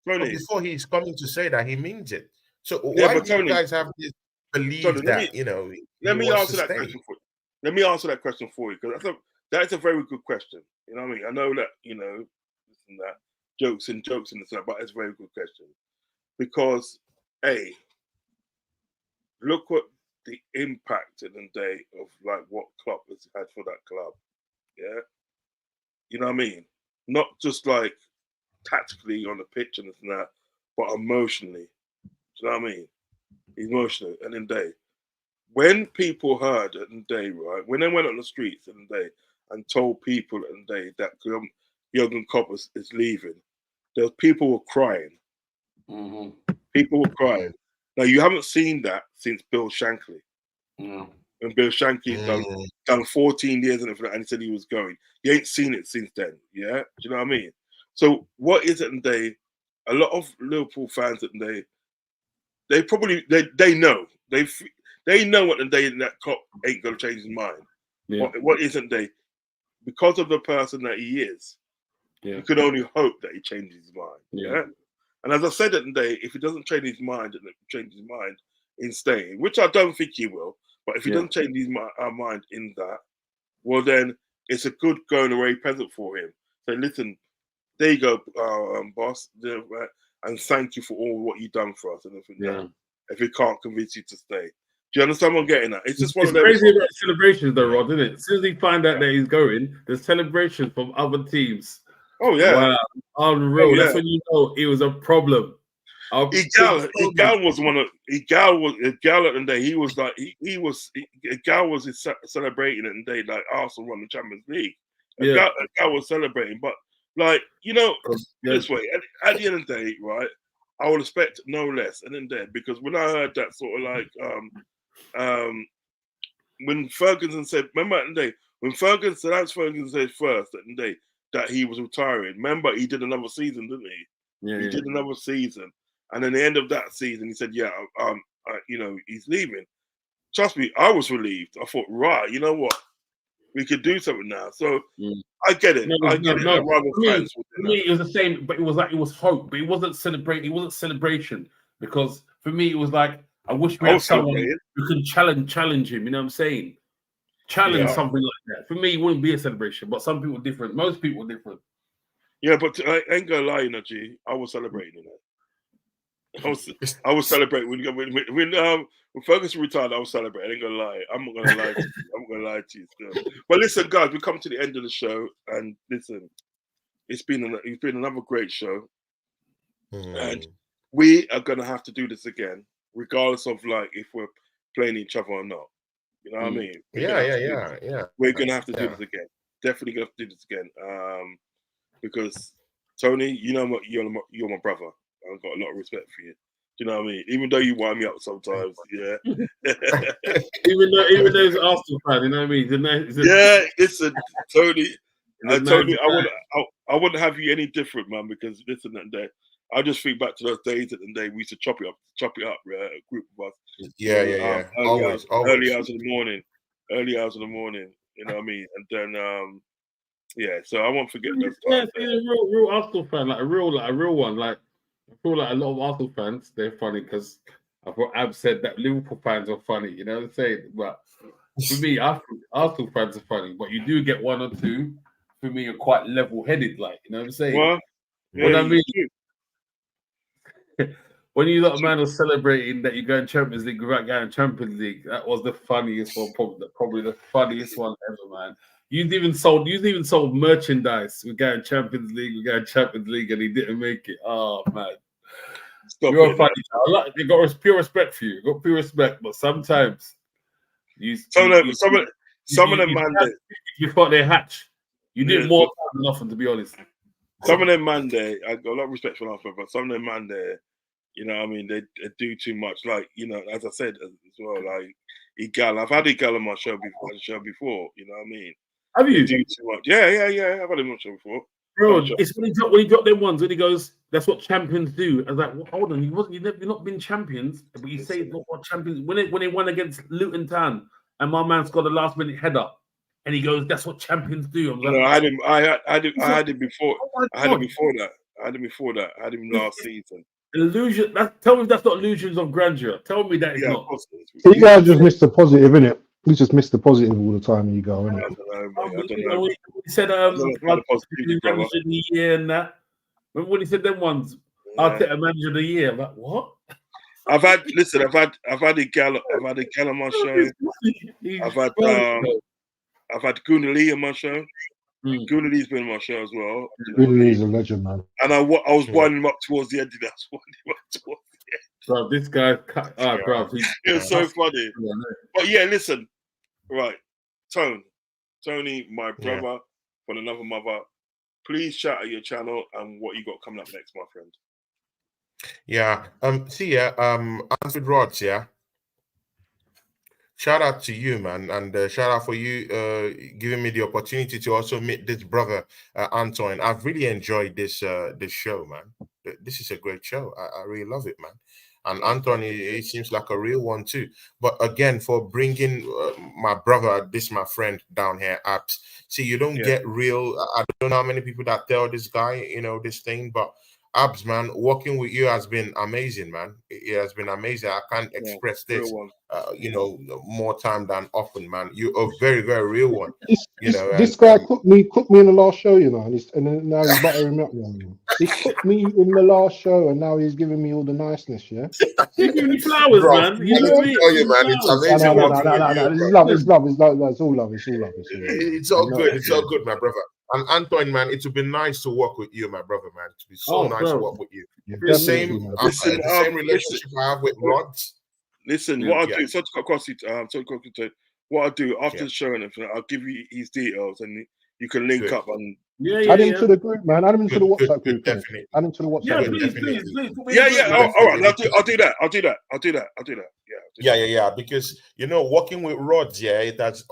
Before he's coming to say that, he means it. So why do you guys have this belief that Let me answer that question for you. Let me answer that question for you because that's a very good question. You know what I mean? I know that this and that jokes and stuff, but it's a very good question because look what the impact in the day of like what Klopp has had for that club. Yeah, you know what I mean? Not just like tactically on the pitch and this and that, but emotionally. Do you know what I mean? emotional. And then when people heard at the day, right, when they went on the streets at the day and told people at the day that Jurgen Klopp is leaving, people were crying. People were crying. Now, you haven't seen that since Bill Shankly. When Bill Shankly done 14 years and he said he was going. You ain't seen it since then, yeah? Do you know what I mean? So what is it in day? A lot of Liverpool fans at the day, they probably they know. They know what the day that Klopp ain't gonna change his mind. Yeah. What isn't they? Because of the person that he is, you could only hope that he changes his mind. Yeah. And as I said at the day, if he doesn't change his mind in staying, which I don't think he will, but if he doesn't change his mind in that, well then it's a good going away present for him. So listen, there you go, boss, and thank you for all what you've done for us. And if he can't convince you to stay. Do you understand what I'm getting at? It's just one of those. It's crazy about celebrations though, Rod, isn't it? As soon as he find out that he's going, there's celebrations from other teams. Oh yeah. Wow. Unreal. Oh, yeah. That's when you know it was a problem. Igal was one of Igal at the day. He was like Igal was celebrating at the day like Arsenal won the Champions League. Igal was celebrating, but like this way at the end of the day, right? I would expect no less, and then there because when I heard that sort of like when Ferguson said, remember at the day when Ferguson said first at the day that he was retiring. Remember he did another season, didn't he? He did another season. And at the end of that season, he said, he's leaving. Trust me, I was relieved. I thought, right, you know what? We could do something now. So I get it. I get it. For me, it was the same, but it was hope. But it wasn't celebrate. It wasn't celebration because for me, it was like I wish we had someone who could challenge him. You know what I'm saying? Challenge something like that. For me, it wouldn't be a celebration. But some people are different. Most people are different. Yeah, but I ain't gonna lie, G. I was celebrating it. I was celebrating when Ferguson retired. I was celebrating. I ain't gonna lie. I'm not gonna lie to you. I'm gonna lie to you still. But listen, guys, we come to the end of the show, and listen, it's been another great show, and we are gonna have to do this again, regardless of like if we're playing each other or not. You know what I mean? We're gonna have to do this again. Definitely gonna have to do this again. Because Tony, you know what? You're my brother. I've got a lot of respect for you. Do you know what I mean? Even though you wind me up sometimes, yeah. even though it's Arsenal fan, you know what I mean? Listen, Tony. Tony, I wouldn't have you any different, man. Because listen, that day, I just think back to those days at the day we used to chop it up, a group of us. Always. Early hours of the morning. You know what I mean? And then so I won't forget those times. Yeah, he's a real Arsenal fan, like a real one. Like I feel like a lot of Arsenal fans, they're funny because I've said that Liverpool fans are funny, you know what I'm saying? But for me, Arsenal fans are funny, but you do get one or two for me are quite level-headed, like, you know what I'm saying? Well, what I mean, when you lot man was celebrating that you're going Champions League without going Champions League, that was the funniest one, probably the funniest one ever, man. You even sold merchandise. We're going Champions League, and he didn't make it. Oh man, you're funny. You got pure respect for you. Got pure respect, but sometimes some of them man, you thought they hatch. You did more than nothing, to be honest. Some of them man there, I got a lot of respect for nothing, but some of them man there, you know what I mean, they do too much. Like, you know, as I said as well, like Igal. I've had Igal on my show before, you know what I mean? Have you? Do too much. Yeah. I've had him on my show before. Bro, it's when he dropped them ones when he goes, that's what champions do. I was like, well, hold on, you've not been champions, but you say what champions when they won against Luton Town and my man scored a last minute header and he goes, that's what champions do. I had him before. I had him before that. I had him last season. Illusion. Tell me that's not illusions of grandeur. Tell me that it's not. You guys just missed the positive, innit? We just missed the positive all the time. You go, innit? I don't know. He said, manager of the year and that. Remember when he said them ones? I'll take a manager of the year. I'm like, what? I've had a gal on my show. I've had Gunali on my show. Gunali's been on my show as well. Gunali's a legend, man. And I was winding him up towards the end. Bro, this guy, bro, it was so funny. But yeah, listen, right, Tony, my brother from another mother. Please shout out your channel and what you got coming up next, my friend. Yeah. Liverpool Rodz, yeah. Shout out to you, man, and shout out for you giving me the opportunity to also meet this brother, Antoine. I've really enjoyed this show, man. This is a great show. I really love it, man. And Antoine, he seems like a real one too. But again, for bringing my brother, my friend down here, Abs. See, you don't get real. I don't know how many people that tell this guy, this thing, but Abs, man, working with you has been amazing, man. It has been amazing. I can't express this, more time than often, man. You're a very, very real one. This guy cooked me in the last show, and then now he's buttering me up. He cooked me in the last show, and now he's giving me all the niceness. Yeah, he's giving me flowers, bro, man. You know what I mean? It's amazing. It's love. It's all love. It's all good. It's all good, my brother. And Antoine, man, it would be nice to work with you, my brother, man. It would be so nice to work with you. The same relationship I have with Rodz. Listen, what I'll do, what I'll do after the show and everything, I'll give you his details and you can link up and add him to the group, man. Add him to the WhatsApp group. Add him to the WhatsApp group. Please. All right, I'll do that. Yeah. Because working with Rodz, it has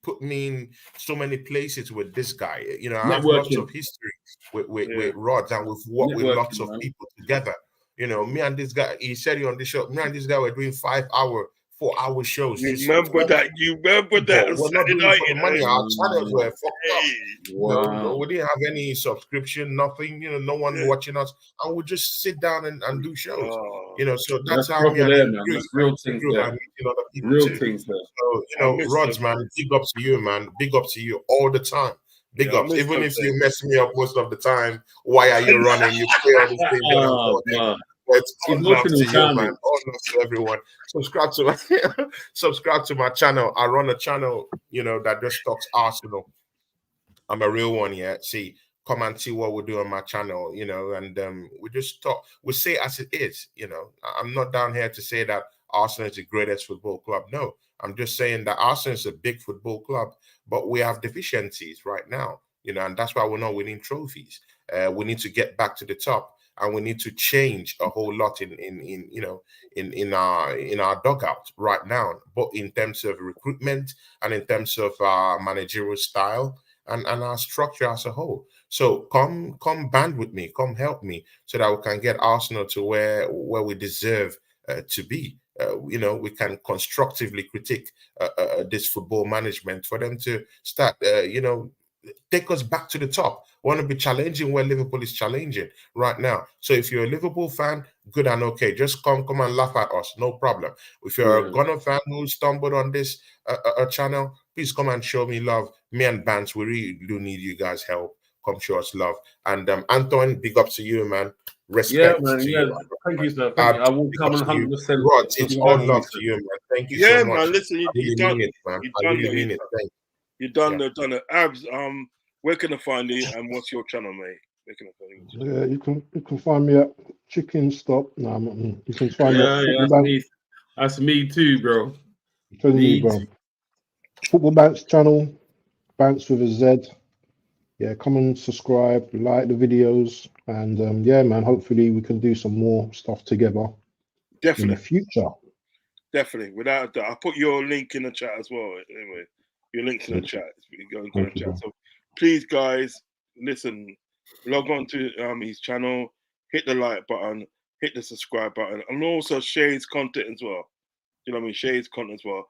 put me in so many places with this guy. I have lots of history with Rodz, and we've worked with lots of people together. Me and this guy, he said it on the show, me and this guy were doing 5-hour, 4-hour shows. You remember that? We're not doing it for the money. Our channels were fucked up. Wow. We didn't have any subscription, nothing, no one watching us. And we just sit down and do shows. So that's how me and real things there. Real things there. So, Rodz, man, big up to you, man. Big up to you all the time. Big ups. Even if you mess me up most of the time, why are you running? You play all these things. But all love to you, man. All love to everyone. Subscribe to my channel. I run a channel, that just talks Arsenal. I'm a real one, yeah. See, come and see what we do on my channel, and we just talk. We say as it is, I'm not down here to say that Arsenal is the greatest football club. No, I'm just saying that Arsenal is a big football club, but we have deficiencies right now, and that's why we're not winning trophies. We need to get back to the top. And we need to change a whole lot in our dugout right now, both in terms of recruitment and in terms of our managerial style and our structure as a whole. So come band with me, come help me, so that we can get Arsenal to where we deserve to be. We can constructively critique this football management for them to start, take us back to the top. We want to be challenging where Liverpool is challenging right now. So if you're a Liverpool fan, good and okay. Just come and laugh at us. No problem. If you're a Gunner fan who stumbled on this channel, please come and show me love. Me and Bantz, we really do need you guys' help. Come show us love. And Antoine, big up to you, man. Respect to you. Thank you, sir. Thank you. I will come 100%. Rodz, it's all love to you, man. Thank you so much. Man, listen, you done it, man. I really mean it. Thank you. You done it. Abs, where can I find you and what's your channel, mate? Where can I find you? Yeah, you can find me at Chicken Stop. No, you can find me. That's me too, bro. Football Bantz channel, Bantz with a Z. Yeah, come and subscribe, like the videos, and man, hopefully we can do some more stuff together. Definitely. In the future. Definitely, without a doubt. I'll put your link in the chat as well. Anyway, your link's in the chat. Go in the chat. So please, guys, listen. Log on to his channel, hit the like button, hit the subscribe button, and also share his content as well. You know what I mean? Share his content as well.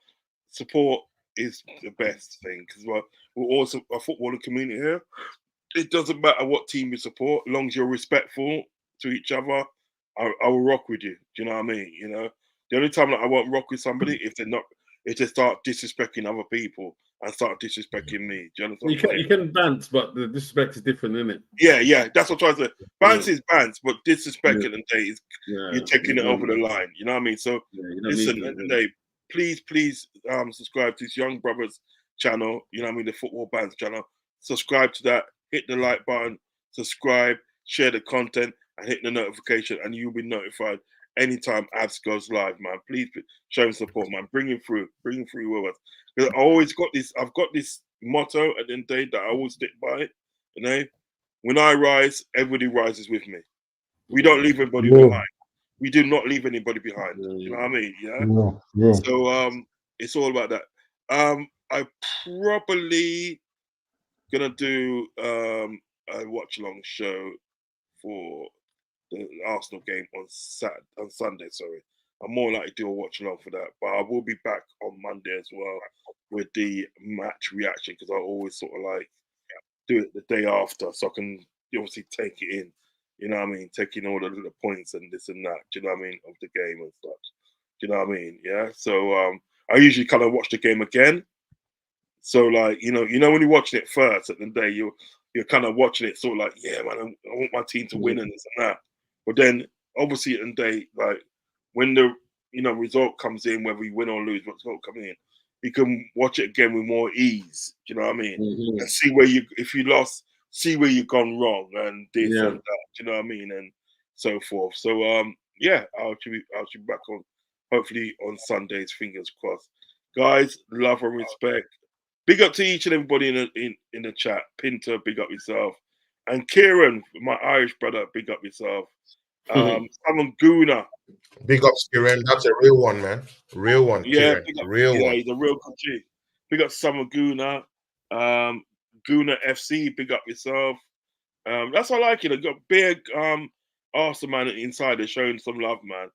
Support is the best thing because we're also a footballing community here. It doesn't matter what team you support, as long as you're respectful to each other. I will rock with you. Do you know what I mean? The only time that I won't rock with somebody if they start disrespecting other people and start disrespecting me. Do you understand? You can dance, but the disrespect is different, isn't it? Yeah. That's what I'm trying to say. Bantz is Bantz, but disrespecting and you're taking it over the line. You know what I mean? So listen, at the day, please subscribe to this young brother's channel. You know what I mean? The Football Bantz channel. Subscribe to that. Hit the like button. Subscribe. Share the content. and hit the notification, and you'll be notified anytime Abs goes live, man. Please show him support, man. Bring him through with us. Because I've got this motto at the end of the day that I always stick by. You know, when I rise, everybody rises with me. We don't leave anybody behind. We do not leave anybody behind. You know what I mean? Yeah. So it's all about that. I probably gonna do a watch along show for the Arsenal game on Sunday. Sorry, I'm more likely to do a watch along for that. But I will be back on Monday as well with the match reaction, because I always sort of like do it the day after, so I can obviously take it in. You know what I mean? Taking all the little points and this and that. Do you know what I mean? Of the game and stuff. Do you know what I mean? Yeah. So I usually kind of watch the game again. So like, you know when you're watching it first at the day, you're kind of watching it sort of like, yeah, man, I want my team to win and this and that. But then obviously at the day, like when the result comes in, whether you win or lose, what's going to come in, you can watch it again with more ease. Do you know what I mean? Mm-hmm. And see where if you lost, see where you've gone wrong and this and that. Do you know what I mean? And so forth. So yeah, I'll be back on hopefully on Sundays. Fingers crossed, guys. Love and respect. Big up to each and everybody in the chat. Pinter, big up yourself. And Kieran, my Irish brother, big up yourself. Simon Guna. Big up, Kieran. That's a real one, man. Real one. Yeah, Kieran. Real one. He's a real good G. Big up Simon Guna. Guna FC, big up yourself. That's what I like it. I got big Arsenal man inside. They're showing some love, man.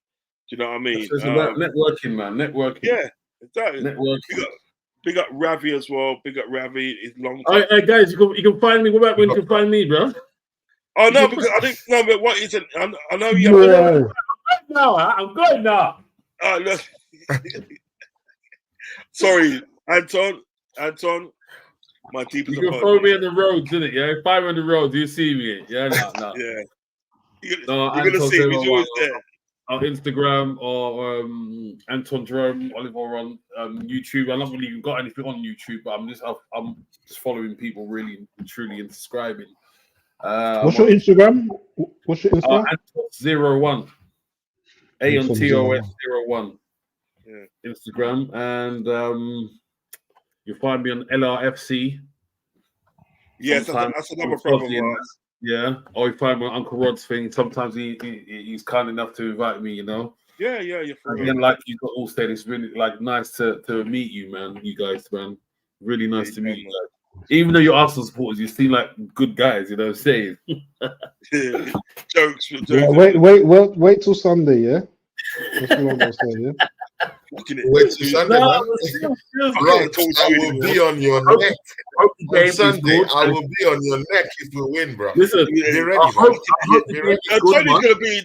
Do you know what I mean? It's about networking, man. Networking. Yeah, exactly. Networking. Big up Ravi as well. Big up Ravi. It's long time. Hey guys, you can find me. What about when you can find me, bro? Oh no, because I think no, but what is it? I know you. Yeah. I'm going now. Look. Sorry, Anton. My deepest. You can follow me on the roads, isn't it? Yeah, if I'm on the road, you see me. Yeah, no. Yeah. You're gonna see me. You're always there. On Instagram or Anton Jerome Oliver on YouTube. I've not really even got anything on YouTube, but I'm just following people really truly and subscribing. What's your Instagram? Anton01. ANTOS01. Yeah. Instagram, and you'll find me on LRFC. Yes, that's another problem. Yeah, or you find my Uncle Rod's thing. Sometimes he's kind enough to invite me, you know. Yeah, you're and then, like you got all said, it's really like nice to meet you, man. You guys, man, really nice to meet you guys. Even though you're Arsenal supporters, you seem like good guys. You know what I'm saying? Jokes. Yeah, wait till Sunday, yeah. That's what I'm gonna say, yeah. Wait till Sunday, man. I will be on your neck. On Sunday, I will be on your neck if we win, bro. Listen, be ready.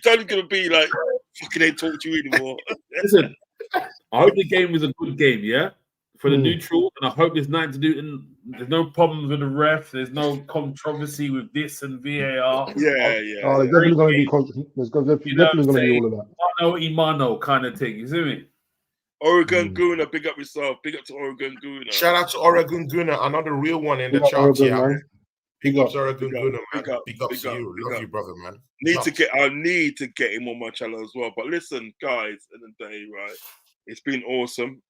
Tony's gonna be like, fucking ain't talk to you anymore. Listen, I hope the game is a good game, yeah, for the neutral, and I hope there's nothing to do. And there's no problems with the ref. There's no controversy with this and VAR. Yeah. Oh, there's definitely going to be. There's definitely going to be all of that. Mano kind of thing. You see me? Oregon Guna, big up yourself. Big up to Oregon Guna. Shout out to Oregon Guna, another real one in the chat. Yeah, big up to Oregon Guna, man. Big up to you. Love you, brother, man. I need to get him on my channel as well. But listen, guys, at the day, right? It's been awesome.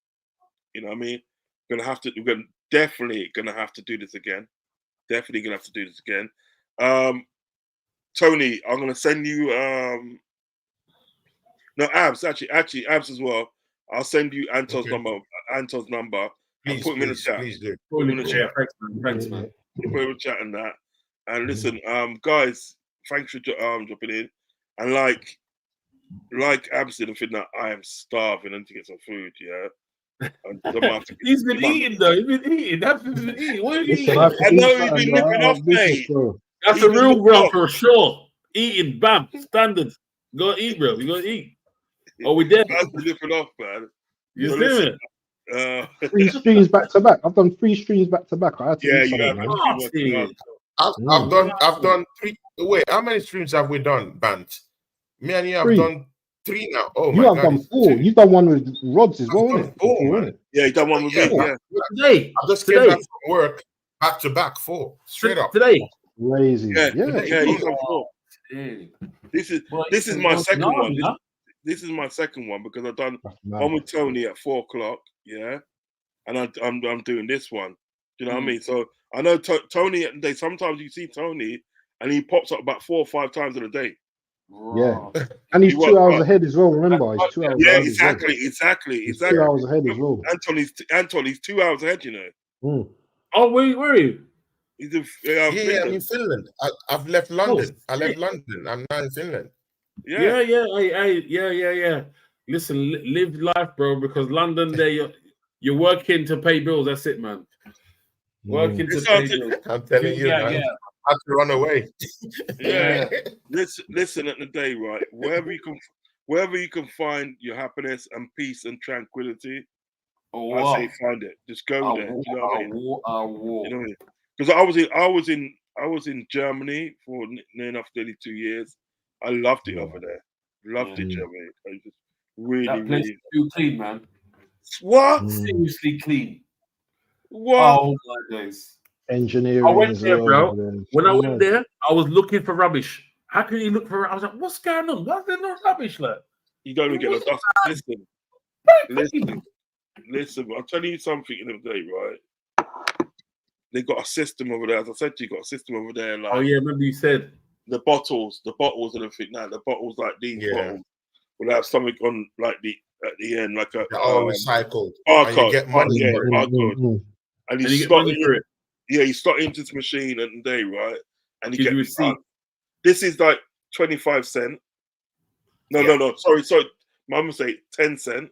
You know what I mean? We're definitely gonna have to do this again. Tony, I'm gonna send you no, Abs, actually Abs as well. I'll send you Anton's number. Please, put him in the chat. Please do. Put him in the chat. Thanks, man. Put him in the chat and that. And listen, guys, thanks for dropping in. And like Abs did, I think that I am starving and to get some food, yeah. He's been eating though. He's been eating. That's been eating. What are you eating? I know he's been ripping off, mate. That's a real bro for sure. Eating, bam, standard. You gotta eat, bro. You gotta eat. Oh, we there. That's ripping off, man. You see it? 3 streams back to back. I've done 3 streams back to back. I had to you have. I've done 3. Wait, how many streams have we done, Bantz? Me and you have 3. done 3 now. Oh my God. God. You have done 4. You've done one with Rodz as well, isn't it? 4, man. Yeah, you done one with me. Yeah. Today. I just came back from work, back to back 4. Straight up. Today. Crazy. Yeah. He's on 4. This is my second one. This is my second one because I've done one with Tony at 4 o'clock, yeah, and I'm doing this one. Do you know what I mean? So I know Tony. Sometimes you see Tony, and he pops up about 4 or 5 times in a day. Yeah, and he's 2 hours ahead as well. Remember, he's 2 hours. Yeah, ahead exactly. He's 2 hours ahead as well. Anthony's 2 hours ahead. You know. Oh, where are you? He's in I'm in Finland. I've left London. I left London. I'm now in Finland. Yeah. Listen, live life, bro. Because London, there you're working to pay bills. That's it, man. Working to pay bills. I'm telling you, man. I have to run away. Yeah. Listen at the day, right? Wherever you can find your happiness and peace and tranquility, I say find it. Just go there. You know what I mean? You know what I mean? Because I was in Germany for near enough 32 years. I loved it over there. Loved it, Germany. I just really, that place is too clean, man. What? Seriously clean. What? Oh my days. Engineering. I went there, bro. When I went there, I was looking for rubbish. How can you look for? I was like, what's going on? Why is there no rubbish, like? You don't even get no dust. Listen. I'll tell you something in the day, right? They got a system over there. As I said to you, got a system over there. Like, oh yeah, remember you said the bottles and everything. Now the bottles like these bottles will have something on like at the end, like a recycled barcode. And you get money for it. Barcode. And you get money for it. Yeah, you slot into this machine at the day, right? And you get a receipt. This is like 25 cents. No. Sorry. My mistake. 10 cents.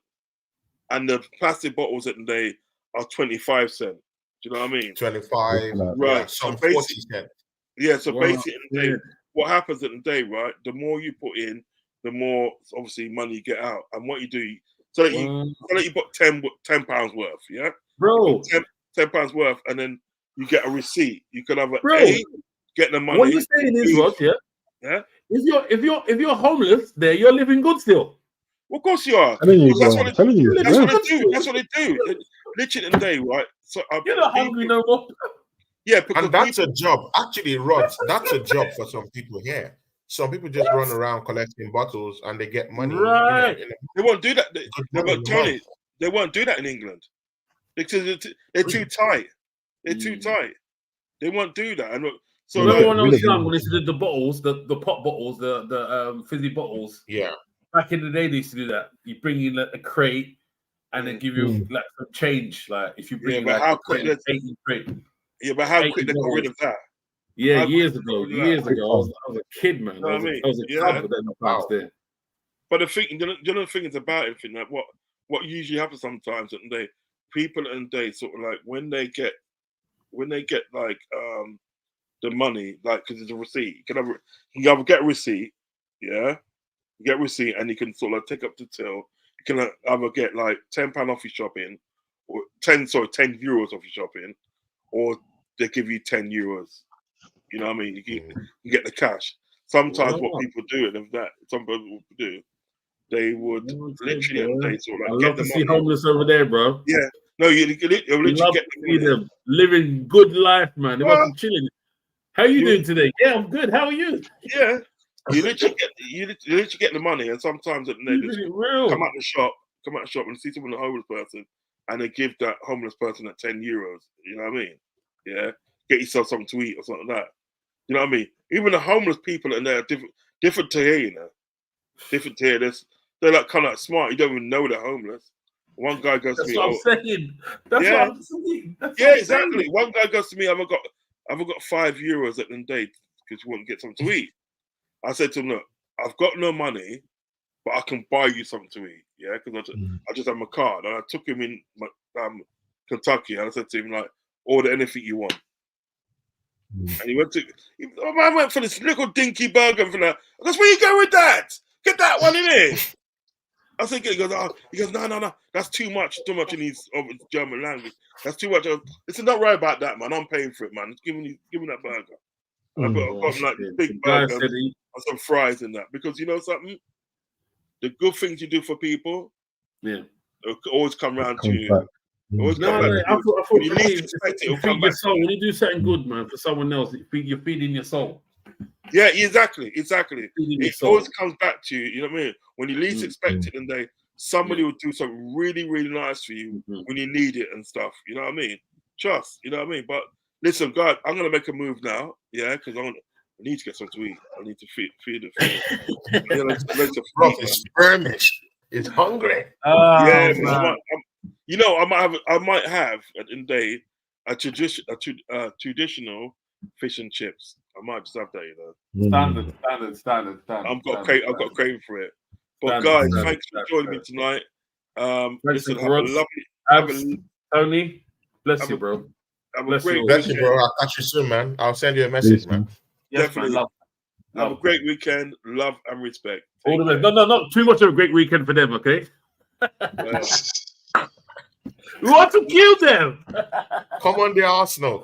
And the plastic bottles at the day are 25 cents. Do you know what I mean? 25, right? Some 40 cents. Yeah. So basically, what happens at the day, right? The more you put in, the more obviously money you get out. And what you do, so that you put £10 worth, yeah, bro, £10 worth, and then you get a receipt. You can have get the money. What you're saying is, Rod, yeah. If you're homeless, there you're living good still. Well, of course you are. That's what they do. That's what they do. Literally in the day, right? So you're not hungry no more. Yeah, and that's a job. Actually, Rod, that's a job for some people here. Some people just run around collecting bottles and they get money. Right. They won't do that. Tony, they won't do that in England because they're too tight. They're too tight. They won't do that. And so remember when I was young, when they did the bottles, the pop bottles, the fizzy bottles. Yeah. Back in the day, they used to do that. You bring in a crate and then give you like some change. Like if you bring but how quick crate. Yeah, but how quick they got rid of that? Yeah, years ago. I was a kid, man. I was a kid there. But the thing, the thing is about it, like what usually happens sometimes at the day, people at the day sort of like when they get like the money, like because it's a receipt, you can either get a receipt, yeah. You get a receipt and you can sort of take up the till. You can either get like £10 off your shopping, or 10 euros off your shopping, or they give you 10 euros. You know what I mean? You get the cash. Sometimes what people do, and some people do, they would literally sort of like I love to see homeless over there, bro. Yeah. No, you literally get them living good life, man. They must be chilling. How are you doing today? Yeah, I'm good. How are you? Yeah. You literally get the money, and sometimes they just come out the shop and see someone, a homeless person, and they give that homeless person that 10 euros. You know what I mean? Yeah, get yourself something to eat or something like that. You know what I mean? Even the homeless people in there are different to here. You know, different to here. They're like kind of smart. You don't even know they're homeless. One guy goes to me. That's what I'm saying. That's what I'm saying. Yeah, exactly. One guy goes to me. I've got 5 euros at the day because you want to get something to eat. I said to him, look, I've got no money, but I can buy you something to eat. Yeah, because I just have my card. And I took him in Kentucky, and I said to him, like, order anything you want. And he went for this little dinky burger for that. I goes, where you go with that? Get that one in here. I said, he goes, no, that's too much in his German language. That's too much. It's not right about that, man. I'm paying for it, man. Give me that burger. I've got like big burger and some fries in that, because you know something, the good things you do for people, always come around to you. I thought you feed your soul. When you do something good, man, for someone else, you're feeding your soul. Yeah, exactly. Feeding It always comes back to you know what I mean? When you least expect it, and somebody will do something really, really nice for you when you need it and stuff. You know what I mean? Trust, you know what I mean? But listen, God, I'm gonna make a move now, yeah, because I need to get something to eat. I need to feed it. It's spermish. It's hungry. Yeah, man. I might have at the end of the day a traditional fish and chips. I might just have that, you know. Standard. I've got a craving for it. But guys, thanks for joining me tonight. Listen, Tony, bless you, bro. Bless you, bro. I'll catch you soon, man. I'll send you a message, man. Yes, definitely. Man, have a great weekend. Love and respect. All the best. No, not too much of a great weekend for them, okay? We want to kill them. Come on, the Arsenal.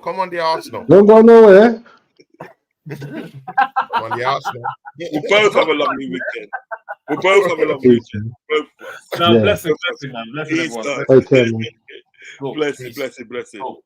Don't go nowhere. Come on, the Arsenal. We'll both have a lovely weekend. Both of us. No, bless him, man. Bless everyone. Okay, man. Cool. Bless you. Cool.